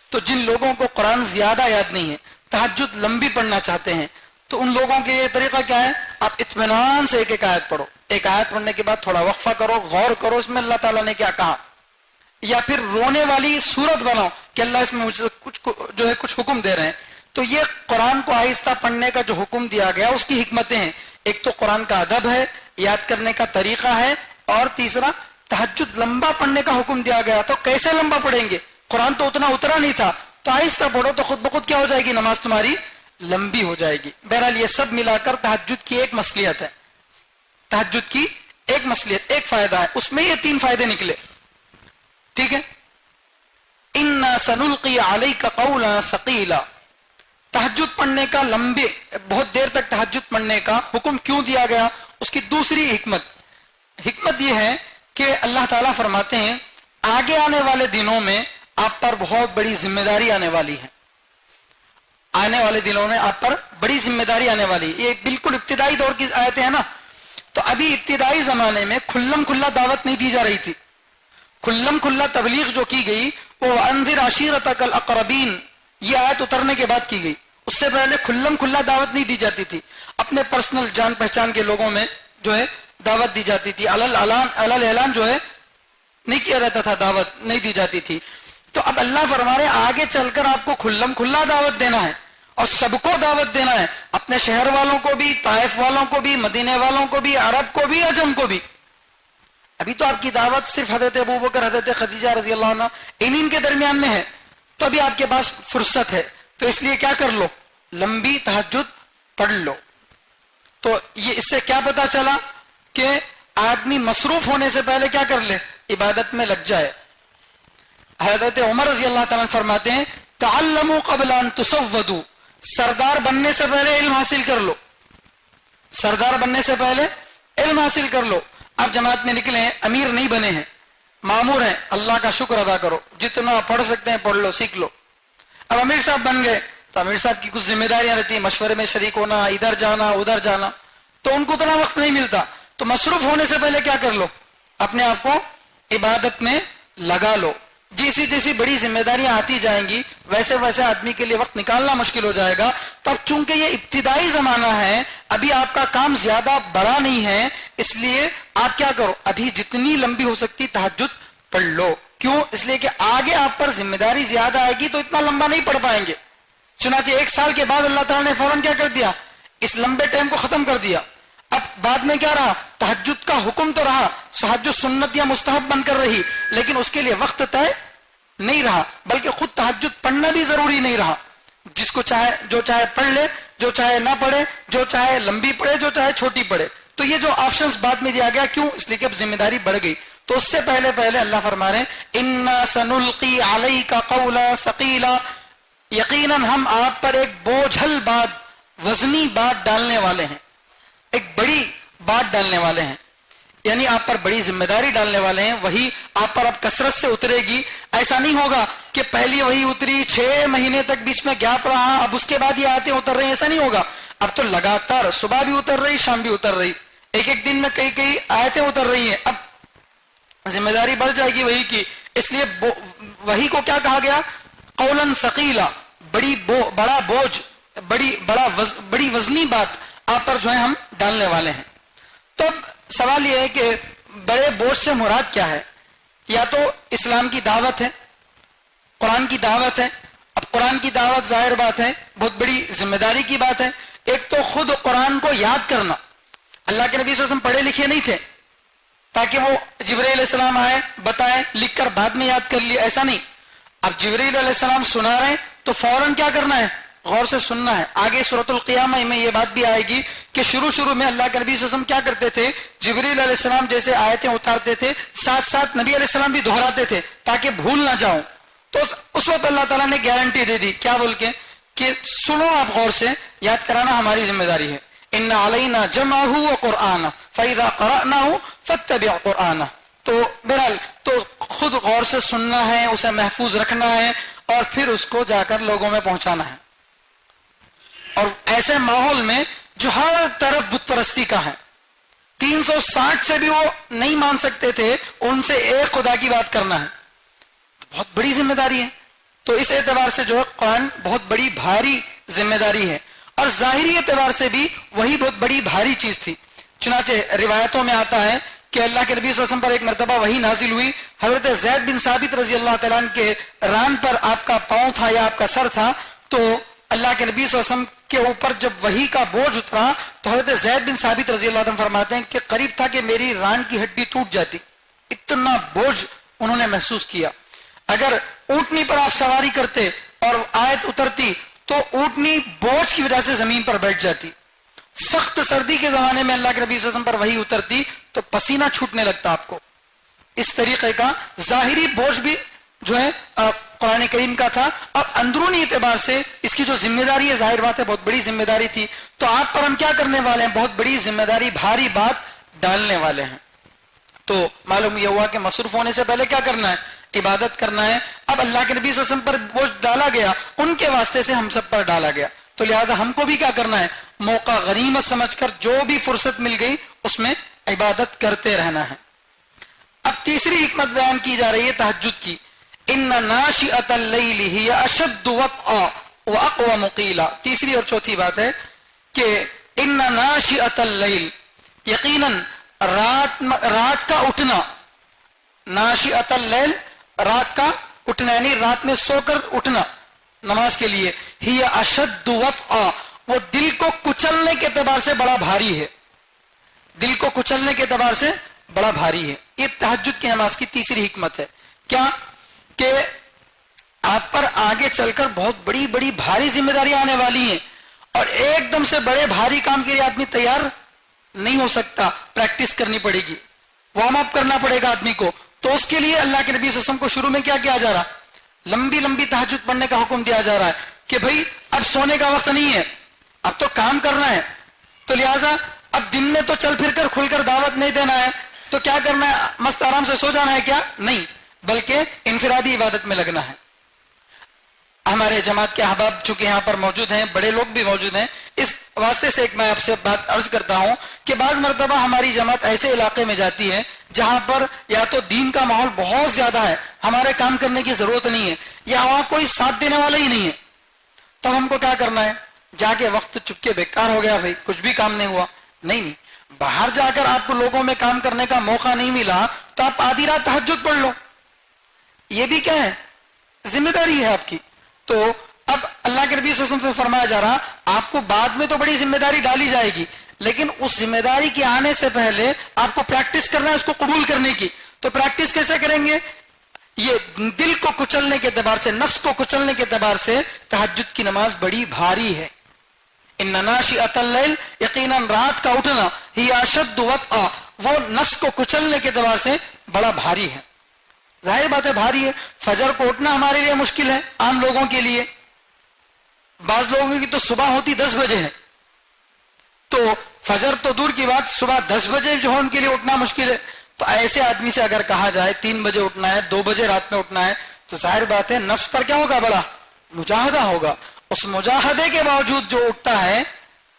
تو جن لوگوں کو قرآن زیادہ یاد نہیں ہے, تہجد لمبی پڑھنا چاہتے ہیں, تو ان لوگوں کے یہ طریقہ کیا ہے؟ آپ اطمینان سے ایک ایک آیت پڑھو, ایک آیت پڑھنے کے بعد تھوڑا وقفہ کرو, غور کرو اس میں اللہ تعالیٰ نے کیا کہا, یا پھر رونے والی صورت بناؤ کہ اللہ اس میں مجھے کچھ جو ہے کچھ حکم دے رہے ہیں. تو یہ قرآن کو آہستہ پڑھنے کا جو حکم دیا گیا اس کی حکمتیں ہیں. ایک تو قرآن کا ادب ہے, یاد کرنے کا طریقہ ہے, اور تیسرا تہجد لمبا پڑھنے کا حکم دیا گیا. تو کیسے لمبا پڑھیں گے؟ قرآن تو اتنا اترا نہیں تھا, تو آہستہ پڑھو تو خود بخود کیا ہو جائے گی؟ نماز تمہاری لمبی ہو جائے گی. بہرحال یہ سب ملا کر تہجد کی ایک مصلیت ہے, تہجد کی ایک مصلیت, ایک فائدہ ہے, اس میں یہ 3 فائدے نکلے. ٹھیک ہے. انا سنلقی علیک قولا ثقیلا, تہجد پڑھنے کا, لمبے بہت دیر تک تہجد پڑھنے کا حکم کیوں دیا گیا؟ اس کی دوسری حکمت یہ ہے کہ اللہ تعالیٰ فرماتے ہیں آگے آنے والے دنوں میں آپ پر بہت بڑی ذمہ داری آنے والی ہے, آنے والے دنوں میں آپ پر بڑی ذمہ داری آنے والی. یہ بالکل ابتدائی دور کی آیتیں ہیں نا, تو ابھی ابتدائی زمانے میں کھلم کھلا دعوت نہیں دی جا رہی تھی. کھلم کھلا تبلیغ جو کی گئی وہ انذر عشیرتک الاقربین, یہ آیت اترنے کے بعد کی گئی. اس سے پہلے کھلم کھلا دعوت نہیں دی جاتی تھی, اپنے پرسنل جان پہچان کے لوگوں میں جو ہے دعوت دی جاتی تھی. اعلان جو ہے نہیں کیا رہتا تھا, دعوت نہیں دی جاتی تھی. تو اب اللہ فرما رہے آگے چل کر آپ کو کھلم کھلا دعوت دینا ہے, اور سب کو دعوت دینا ہے, اپنے شہر والوں کو بھی, طائف والوں کو بھی, مدینے والوں کو بھی, عرب کو بھی, عجم کو بھی. ابھی تو آپ کی دعوت صرف حضرت ابوبکر, حضرت خدیجہ رضی اللہ عنہ ان کے درمیان میں ہے, تو ابھی آپ کے پاس فرصت ہے. تو اس لیے کیا کر لو, لمبی تہجد پڑھ لو. تو یہ اس سے کیا پتا چلا کہ آدمی مصروف ہونے سے پہلے کیا کر لے, عبادت میں لگ جائے. حضرت عمر رضی اللہ تعالیٰ فرماتے ہیں تعلموا قبل ان تسودوا, سردار بننے سے پہلے علم حاصل کر لو, سردار بننے سے پہلے علم حاصل کر لو. آپ جماعت میں نکلے ہیں, امیر نہیں بنے ہیں, مامور ہیں, اللہ کا شکر ادا کرو, جتنا پڑھ سکتے ہیں پڑھ لو, سیکھ لو. اب امیر صاحب بن گئے تو امیر صاحب کی کچھ ذمہ داریاں رہتی ہیں, مشورے میں شریک ہونا, ادھر جانا ادھر جانا, تو ان کو اتنا وقت نہیں ملتا. تو مصروف ہونے سے پہلے کیا کر لو, اپنے آپ کو عبادت میں لگا لو. جیسی جیسی بڑی ذمہ داریاں آتی جائیں گی ویسے ویسے آدمی کے لیے وقت نکالنا مشکل ہو جائے گا. تب چونکہ یہ ابتدائی زمانہ ہے, ابھی آپ کا کام زیادہ بڑا نہیں ہے, اس لیے آپ کیا کرو, ابھی جتنی لمبی ہو سکتی تہجد پڑھ لو. کیوں؟ اس لیے کہ آگے آپ پر ذمہ داری زیادہ آئے گی تو اتنا لمبا نہیں پڑھ پائیں گے. چنانچہ 1 سال کے بعد اللہ تعالیٰ نے فوراً کیا کر دیا, اس لمبے ٹائم کو ختم کر دیا. اب بعد میں کیا رہا, تہجد کا حکم تو رہا, تہجد سنت یا مستحب بن کر رہی, لیکن اس کے لیے وقت طے نہیں رہا, بلکہ خود تہجد پڑھنا بھی ضروری نہیں رہا. جس کو چاہے جو چاہے پڑھ لے, جو چاہے نہ پڑھے, جو چاہے لمبی پڑھے, جو چاہے چھوٹی پڑھے. تو یہ جو آپشنز بعد میں دیا گیا, کیوں؟ اس لیے کہ اب ذمہ داری بڑھ گئی. تو اس سے پہلے اللہ فرما رہے ہیں اِنَّا سَنُلْقِي عَلَيْكَ قَوْلًا ثَقِيلًا, یقیناً ہم آپ پر ایک بوجھل بات, وزنی بات ڈالنے والے ہیں, ایک بڑی بات ڈالنے والے ہیں, یعنی آپ پر بڑی ذمہ داری ڈالنے والے ہیں. وہی آپ پر اب کثرت سے اترے گی. ایسا نہیں ہوگا کہ پہلی وہی اتری 6 مہینے تک بیچ میں گیپ رہا, اب اس کے بعد یہ آیتیں اتر رہی ہیں, ایسا نہیں ہوگا. اب تو لگاتار صبح بھی اتر رہی, شام بھی اتر رہی, ایک دن میں کئی آیتیں اتر رہی ہیں. اب ذمہ داری بڑھ جائے گی وہی کی. اس لیے وہی کو کیا کہا گیا, قولاً ثقیلا, بڑا بوجھ, بڑی وزنی بات آپ پر جو ہے ہم ڈالنے والے ہیں. تو سوال یہ ہے کہ بڑے بوجھ سے مراد کیا ہے؟ یا تو اسلام کی دعوت ہے, قرآن کی دعوت ہے. اب قرآن کی دعوت ظاہر بات ہے بہت بڑی ذمہ داری کی بات ہے. ایک تو خود قرآن کو یاد کرنا, اللہ کے نبی صلی اللہ علیہ وسلم پڑھے لکھے نہیں تھے تاکہ وہ جبرائیل علیہ السلام آئے بتائیں, لکھ کر بعد میں یاد کر لیے, ایسا نہیں. اب جبرائیل علیہ السلام سنا رہے ہیں تو فوراً کیا کرنا ہے, غور سے سننا ہے. آگے سورۃ القیامہ میں یہ بات بھی آئے گی کہ شروع میں اللہ کے نبی صلی اللہ علیہ وسلم کیا کرتے تھے, جبرائیل علیہ السلام جیسے آیتیں اتارتے تھے ساتھ ساتھ نبی علیہ السلام بھی دہراتے تھے تاکہ بھول نہ جاؤں. تو اس وقت اللہ تعالیٰ نے گارنٹی دے دی, کیا بول کے, کہ سنو آپ غور سے, یاد کرانا ہماری ذمہ داری ہے. ان علینا جمعہ وقرآنہ فاذا قرأناہ فاتبع قرآنہ. تو بہرحال تو خود غور سے سننا ہے, اسے محفوظ رکھنا ہے, اور پھر اس کو جا کر لوگوں میں پہنچانا ہے. اور ایسے ماحول میں جو ہر طرف بت پرستی کا ہے, 360 سے بھی وہ نہیں مان سکتے تھے, ان سے ایک خدا کی بات کرنا ہے, بہت بڑی ذمہ داری ہے. تو اس اعتبار سے جو ہے قرآن بہت بڑی بھاری ذمہ داری ہے, اور ظاہری اعتبار سے بھی وہی بہت بڑی بھاری چیز تھی. چنانچہ روایتوں میں آتا ہے کہ اللہ کے نبی صلی اللہ علیہ وسلم پر ایک مرتبہ وہی نازل ہوئی, حضرت زید بن ثابت رضی اللہ تعالیٰ عنہ کے ران پر آپ کا پاؤں تھا یا آپ کا سر تھا, تو اللہ کے نبی صلی اللہ علیہ وسلم کے اوپر جب وحی کا بوجھ اترا تو حضرت زید بن ثابت رضی اللہ عنہ فرماتے ہیں کہ قریب تھا کہ میری ران کی ہڈی ٹوٹ جاتی, اتنا بوجھ انہوں نے محسوس کیا. اگر اونٹنی پر آپ سواری کرتے اور آیت اترتی تو اونٹنی بوجھ کی وجہ سے زمین پر بیٹھ جاتی. سخت سردی کے زمانے میں اللہ کے نبی صلی اللہ علیہ وسلم پر وحی اترتی تو پسینہ چھوٹنے لگتا آپ کو. اس طریقے کا ظاہری بوجھ بھی جو ہے قرآن کریم کا تھا, اور اندرونی اعتبار سے اس کی جو ذمہ داری ہے ظاہر بات ہے بہت بڑی ذمہ داری تھی. تو آپ پر ہم کیا کرنے والے ہیں, بہت بڑی ذمہ داری, بھاری بات ڈالنے والے ہیں. تو معلوم یہ ہوا کہ مصروف ہونے سے پہلے کیا کرنا ہے, عبادت کرنا ہے. اب اللہ کے نبی صلی اللہ علیہ وسلم پر بوجھ ڈالا گیا, ان کے واسطے سے ہم سب پر ڈالا گیا, تو لہذا ہم کو بھی کیا کرنا ہے, موقع غنیمت سمجھ کر جو بھی فرصت مل گئی اس میں عبادت کرتے رہنا ہے. اب تیسری حکمت بیان کی جا رہی ہے تہجد کی. ان ناشئۃ اللیل ہی اشد وطئا واقوم قیلا. تیسری اور چوتھی بات ہے کہ ان ناشئۃ اللیل, یقیناً رات کا اٹھنا, ناشئۃ اللیل رات کا اٹھنا یعنی رات میں سو کر اٹھنا نماز کے لیے, ہی اشد وطئا, وہ دل کو کچلنے کے اعتبار سے بڑا بھاری ہے, دل کو کچلنے کے اعتبار سے بڑا بھاری ہے. یہ تہجد کی نماز کی تیسری حکمت ہے. کیا کہ آپ پر آگے چل کر بہت بڑی بڑی بھاری ذمہ داریاں آنے والی ہیں, اور ایک دم سے بڑے بھاری کام کے لیے آدمی تیار نہیں ہو سکتا, پریکٹس کرنی پڑے گی, وارم اپ کرنا پڑے گا آدمی کو. تو اس کے لیے اللہ کے نبی صلی اللہ علیہ وسلم کو شروع میں کیا کیا جا رہا, لمبی لمبی تہجد پڑھنے کا حکم دیا جا رہا ہے کہ بھائی اب سونے کا وقت نہیں ہے, اب تو کام کرنا ہے. تو لہٰذا اب دن میں تو چل پھر کر کھل کر دعوت نہیں دینا ہے, تو کیا کرنا ہے, مست آرام سے سو جانا ہے کیا, نہیں, بلکہ انفرادی عبادت میں لگنا ہے. ہمارے جماعت کے احباب چونکہ یہاں پر موجود ہیں, بڑے لوگ بھی موجود ہیں, اس واسطے سے ایک میں آپ سے بات عرض کرتا ہوں کہ بعض مرتبہ ہماری جماعت ایسے علاقے میں جاتی ہے جہاں پر یا تو دین کا ماحول بہت زیادہ ہے، ہمارے کام کرنے کی ضرورت نہیں ہے، یا وہاں کوئی ساتھ دینے والا ہی نہیں ہے، تو ہم کو کیا کرنا ہے؟ جا کے وقت چپکے بیکار ہو گیا بھائی، کچھ بھی کام نہیں ہوا. نہیں، باہر جا کر آپ کو لوگوں میں کام کرنے کا موقع نہیں ملا تو آپ آدھی رات تہجد پڑھ لو. یہ بھی کیا ہے؟ ذمہ داری ہے آپ کی. تو اب اللہ کے نبی صلی اللہ علیہ وسلم سے فرمایا جا رہا آپ کو بعد میں تو بڑی ذمہ داری ڈالی جائے گی، لیکن اس ذمہ داری کے آنے سے پہلے آپ کو پریکٹس کرنا ہے اس کو قبول کرنے کی. تو پریکٹس کیسے کریں گے؟ یہ دل کو کچلنے کے اعتبار سے، نفس کو کچلنے کے اعتبار سے تہجد کی نماز بڑی بھاری ہے. ان ناشئۃ اللیل، یقیناً رات کا اٹھنا، ہی اشد وطئا، وہ نفس کو کچلنے کے اعتبار سے بڑا بھاری ہے. ظاہر بات ہے بھاری ہے. فجر کو اٹھنا ہمارے لیے مشکل ہے عام لوگوں کے لیے، بعض لوگوں کی تو صبح ہوتی 10 بجے ہے، تو فجر تو دور کی بات، صبح 10 بجے جو ہے ان کے لیے اٹھنا مشکل ہے. تو ایسے آدمی سے اگر کہا جائے 3 بجے اٹھنا ہے، 2 بجے رات میں اٹھنا ہے، تو ظاہر بات ہے نفس پر کیا ہوگا؟ بڑا مجاہدہ ہوگا. اس مجاہدے کے باوجود جو اٹھتا ہے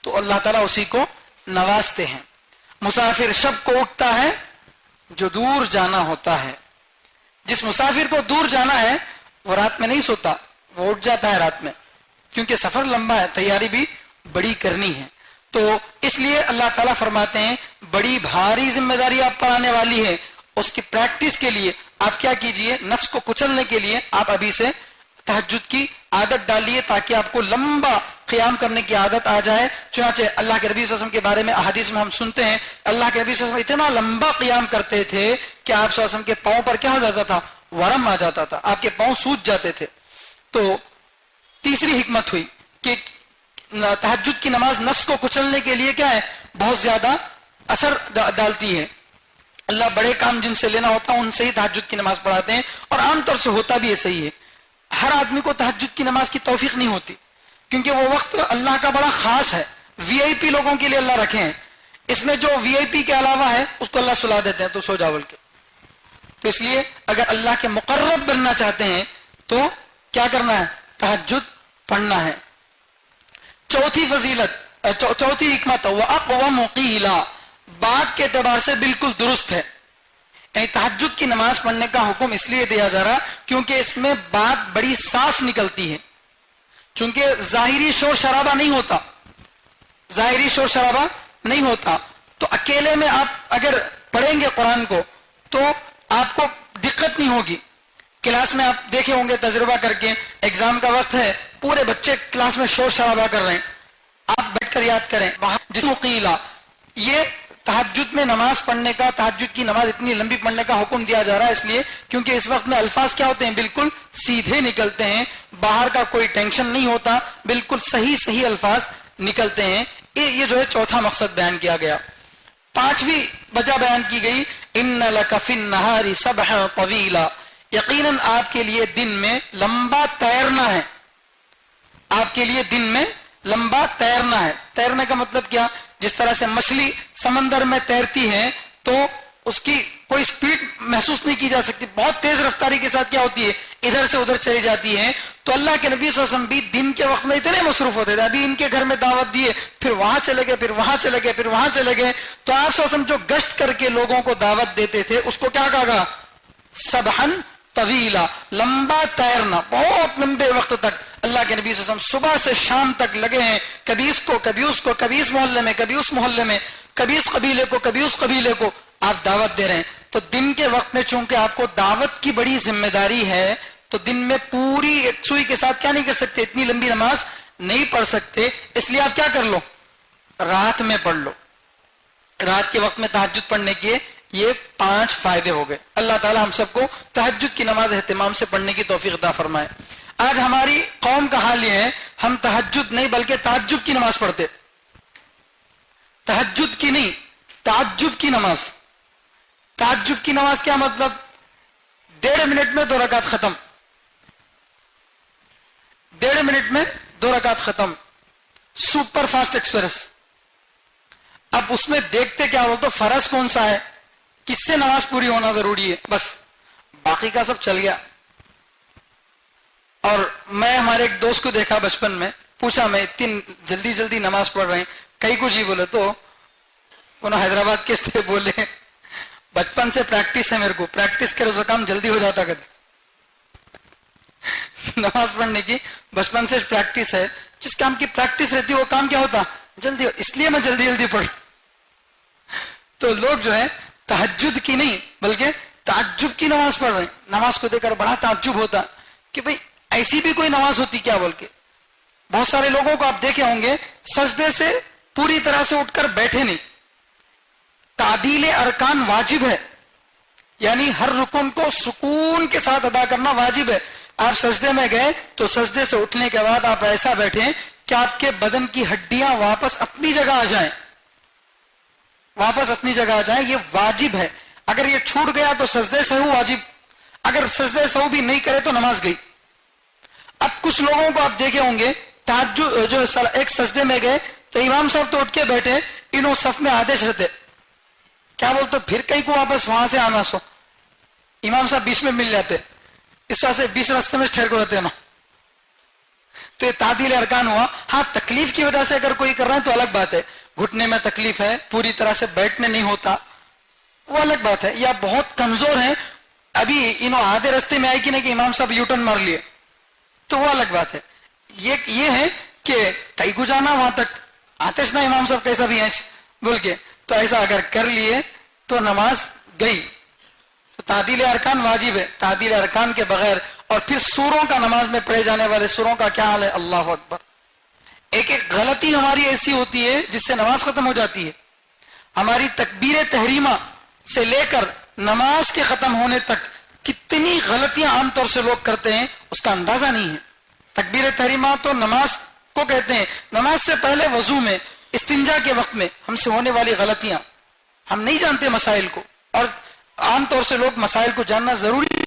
تو اللہ تعالیٰ اسی کو نوازتے ہیں. مسافر شب کو اٹھتا ہے جو دور جانا ہوتا ہے. جس مسافر کو دور جانا ہے وہ رات میں نہیں سوتا، وہ اٹھ جاتا ہے رات میں، کیونکہ سفر لمبا ہے، تیاری بھی بڑی کرنی ہے. تو اس لیے اللہ تعالیٰ فرماتے ہیں بڑی بھاری ذمہ داری آپ پر آنے والی ہے. اس کی پریکٹس کے لیے آپ کیا کیجئے؟ نفس کو کچلنے کے لیے آپ ابھی سے تہجد کی عادت ڈالیے تاکہ آپ کو لمبا قیام کرنے کی عادت آ جائے. چنانچہ اللہ کے نبی صلی اللہ علیہ وسلم کے بارے میں احادیث میں ہم سنتے ہیں اللہ کے نبی صلی اللہ علیہ وسلم اتنا لمبا قیام کرتے تھے کہ آپ صلی اللہ علیہ وسلم کے پاؤں پر کیا ہو جاتا تھا؟ ورم آ جاتا تھا، آپ کے پاؤں سوج جاتے تھے. تو تیسری حکمت ہوئی کہ تہجد کی نماز نفس کو کچلنے کے لیے کیا ہے؟ بہت زیادہ اثر ڈالتی ہے. اللہ بڑے کام جن سے لینا ہوتا ہے ان سے ہی تہجد کی نماز پڑھاتے ہیں، اور عام طور سے ہوتا بھی ایسا ہی ہے. ہر آدمی کو تہجد کی نماز کی توفیق نہیں ہوتی، کیونکہ وہ وقت اللہ کا بڑا خاص ہے، وی آئی پی لوگوں کے لیے اللہ رکھے ہیں. اس میں جو وی آئی پی کے علاوہ ہے اس کو اللہ سلا دیتے ہیں تو سو جاول کے. تو اس لیے اگر اللہ کے مقرب بننا چاہتے ہیں تو کیا کرنا ہے؟ تہجد پڑھنا ہے. چوتھی فضیلت، چوتھی حکمت، وَأَقْوَمُ قِيلًا، بات کے اعتبار سے بالکل درست ہے. یعنی تہجد کی نماز پڑھنے کا حکم اس لیے دیا جا رہا کیونکہ اس میں بات بڑی صاف نکلتی ہے. چونکہ ظاہری شور شرابہ نہیں ہوتا، ظاہری شور شرابہ نہیں ہوتا، تو اکیلے میں آپ اگر پڑھیں گے قرآن کو تو آپ کو دقت نہیں ہوگی. کلاس میں آپ دیکھے ہوں گے تجربہ کر کے، ایگزام کا وقت ہے، پورے بچے کلاس میں شور شرابہ کر رہے ہیں، آپ بیٹھ کر یاد کریں. جس مقیلا، یہ تہجد میں نماز پڑھنے کا، تہجد کی نماز اتنی لمبی پڑھنے کا حکم دیا جا رہا ہے اس لیے کیونکہ اس وقت میں الفاظ کیا ہوتے ہیں؟ بالکل سیدھے نکلتے ہیں، باہر کا کوئی ٹینشن نہیں ہوتا، بالکل صحیح الفاظ نکلتے ہیں. یہ جو ہے چوتھا مقصد بیان کیا گیا. پانچویں وجہ بیان کی گئی، ان لک فی النہار سبحا طویلا، یقیناً آپ کے لیے دن میں لمبا تیرنا ہے. آپ کے لیے دن میں لمبا تیرنا ہے. تیرنے کا مطلب کیا؟ جس طرح سے مچھلی سمندر میں تیرتی ہے تو اس کی کوئی سپیڈ محسوس نہیں کی جا سکتی، بہت تیز رفتاری کے ساتھ کیا ہوتی ہے؟ ادھر سے ادھر چلی جاتی ہے. تو اللہ کے نبی صلی اللہ علیہ وسلم بھی دن کے وقت میں اتنے مصروف ہوتے تھے. ابھی ان کے گھر میں دعوت دیے، پھر وہاں چلے گئے، پھر وہاں چلے گئے، پھر وہاں چلے گئے. تو آپ صلی اللہ علیہ وسلم جو گشت کر کے لوگوں کو دعوت دیتے تھے اس کو کیا کہا گا؟ سبحن طویلا، لمبا تیرنا، بہت لمبے وقت تک. اللہ کے نبی صلی اللہ علیہ وسلم صبح سے شام تک لگے ہیں، کبھی اس کو، کبھی اس کو، کبھی اس محلے میں، کبھی اس محلے میں، کبھی اس قبیلے کو، کبھی اس قبیلے کو آپ دعوت دے رہے ہیں. تو دن کے وقت میں چونکہ آپ کو دعوت کی بڑی ذمہ داری ہے تو دن میں پوری ایک سوئی کے ساتھ کیا نہیں کر سکتے؟ اتنی لمبی نماز نہیں پڑھ سکتے. اس لیے آپ کیا کر لو؟ رات میں پڑھ لو. رات کے وقت میں تہجد پڑھنے کے یہ 5 فائدے ہو گئے. اللہ تعالی ہم سب کو تہجد کی نماز اہتمام سے پڑھنے کی توفیق عطا فرمائے. آج ہماری قوم کا حال یہ ہے، ہم تہجد نہیں بلکہ تعجب کی نماز پڑھتے. تہجد کی نہیں، تعجب کی نماز. تعجب کی نماز کیا مطلب؟ 1.5 منٹ میں 2 رکعت ختم، 1.5 منٹ میں 2 رکعت ختم، سپر فاسٹ ایکسپریس. اب اس میں دیکھتے کیا ہو تو فرض کون سا ہے، کس سے نماز پوری ہونا ضروری ہے، بس باقی کا سب چل گیا. اور میں ہمارے ایک دوست کو دیکھا بچپن میں، پوچھا میں اتنی جلدی جلدی نماز پڑھ رہے ہیں کئی کو جی بولے تو انہوں حیدرآباد کے اسٹے بولے بچپن سے پریکٹس ہے میرے کو پریکٹس کرے تو کام جلدی ہو جاتا کبھی نماز پڑھنے کی بچپن سے پریکٹس ہے جس کام کی پریکٹس رہتی ہے وہ کام کیا ہوتا جلدی ہو اس لیے میں جلدی جلدی پڑھ تو لوگ جو ہے تہجد کی نہیں بلکہ تعجب کی نماز پڑھ رہے ہیں نماز کو دیکھ کر بڑا تعجب ہوتا کہ بھئی ایسی بھی کوئی نماز ہوتی کیا بول کے بہت سارے لوگوں کو آپ دیکھے ہوں گے سجدے سے پوری طرح سے اٹھ کر بیٹھے نہیں تعدیل ارکان واجب ہے یعنی ہر رکن کو سکون کے ساتھ ادا کرنا واجب ہے آپ سجدے میں گئے تو سجدے سے اٹھنے کے بعد آپ ایسا بیٹھیں کہ آپ کے بدن کی ہڈیاں واپس اپنی جگہ آ جائیں واپس اپنی جگہ آ جائیں یہ واجب ہے اگر یہ چھوٹ گیا تو سجدے سہو واجب اگر سجدے سہو بھی نہیں کرے تو نماز گئی اب کچھ لوگوں کو آپ دیکھے ہوں گے تہجد جو ایک سجدے میں گئے تو امام صاحب تو اٹھ کے بیٹھے انہوں صف میں آدیش رہتے کیا بولتے پھر کئی کو واپس وہاں سے آنا سو امام صاحب بیچ میں مل جاتے اس وجہ سے بیچ راستے میں ٹھہر کو رہتے نا تو یہ تعدیل ارکان ہوا ہاں تکلیف کی وجہ سے اگر کوئی کر رہا ہے تو الگ بات ہے گھٹنے میں تکلیف ہے پوری طرح سے بیٹھنے نہیں ہوتا وہ الگ بات ہے یا بہت کمزور ہیں ابھی انہوں آدھے راستے میں آئے کہ نہیں کہ امام صاحب یو ٹرن مار لیے تو وہ الگ بات ہے یہ ہے کہ کئی کو جانا وہاں تک آتش نہ امام صاحب کیسا بھی ہیں بول کے تو ایسا اگر کر لیے تو نماز گئی تو تعدیل ارکان واجب ہے تعدیل ارکان کے بغیر اور پھر سوروں کا نماز میں پڑھے جانے والے سوروں کا کیا حال ہے اللہ اکبر ایک ایک غلطی ہماری ایسی ہوتی ہے جس سے نماز ختم ہو جاتی ہے ہماری تکبیر تحریمہ سے لے کر نماز کے ختم ہونے تک کتنی غلطیاں عام طور سے لوگ کرتے ہیں اس کا اندازہ نہیں ہے تکبیر تحریمہ تو نماز کو کہتے ہیں نماز سے پہلے وضو میں استنجا کے وقت میں ہم سے ہونے والی غلطیاں ہم نہیں جانتے مسائل کو اور عام طور سے لوگ مسائل کو جاننا ضروری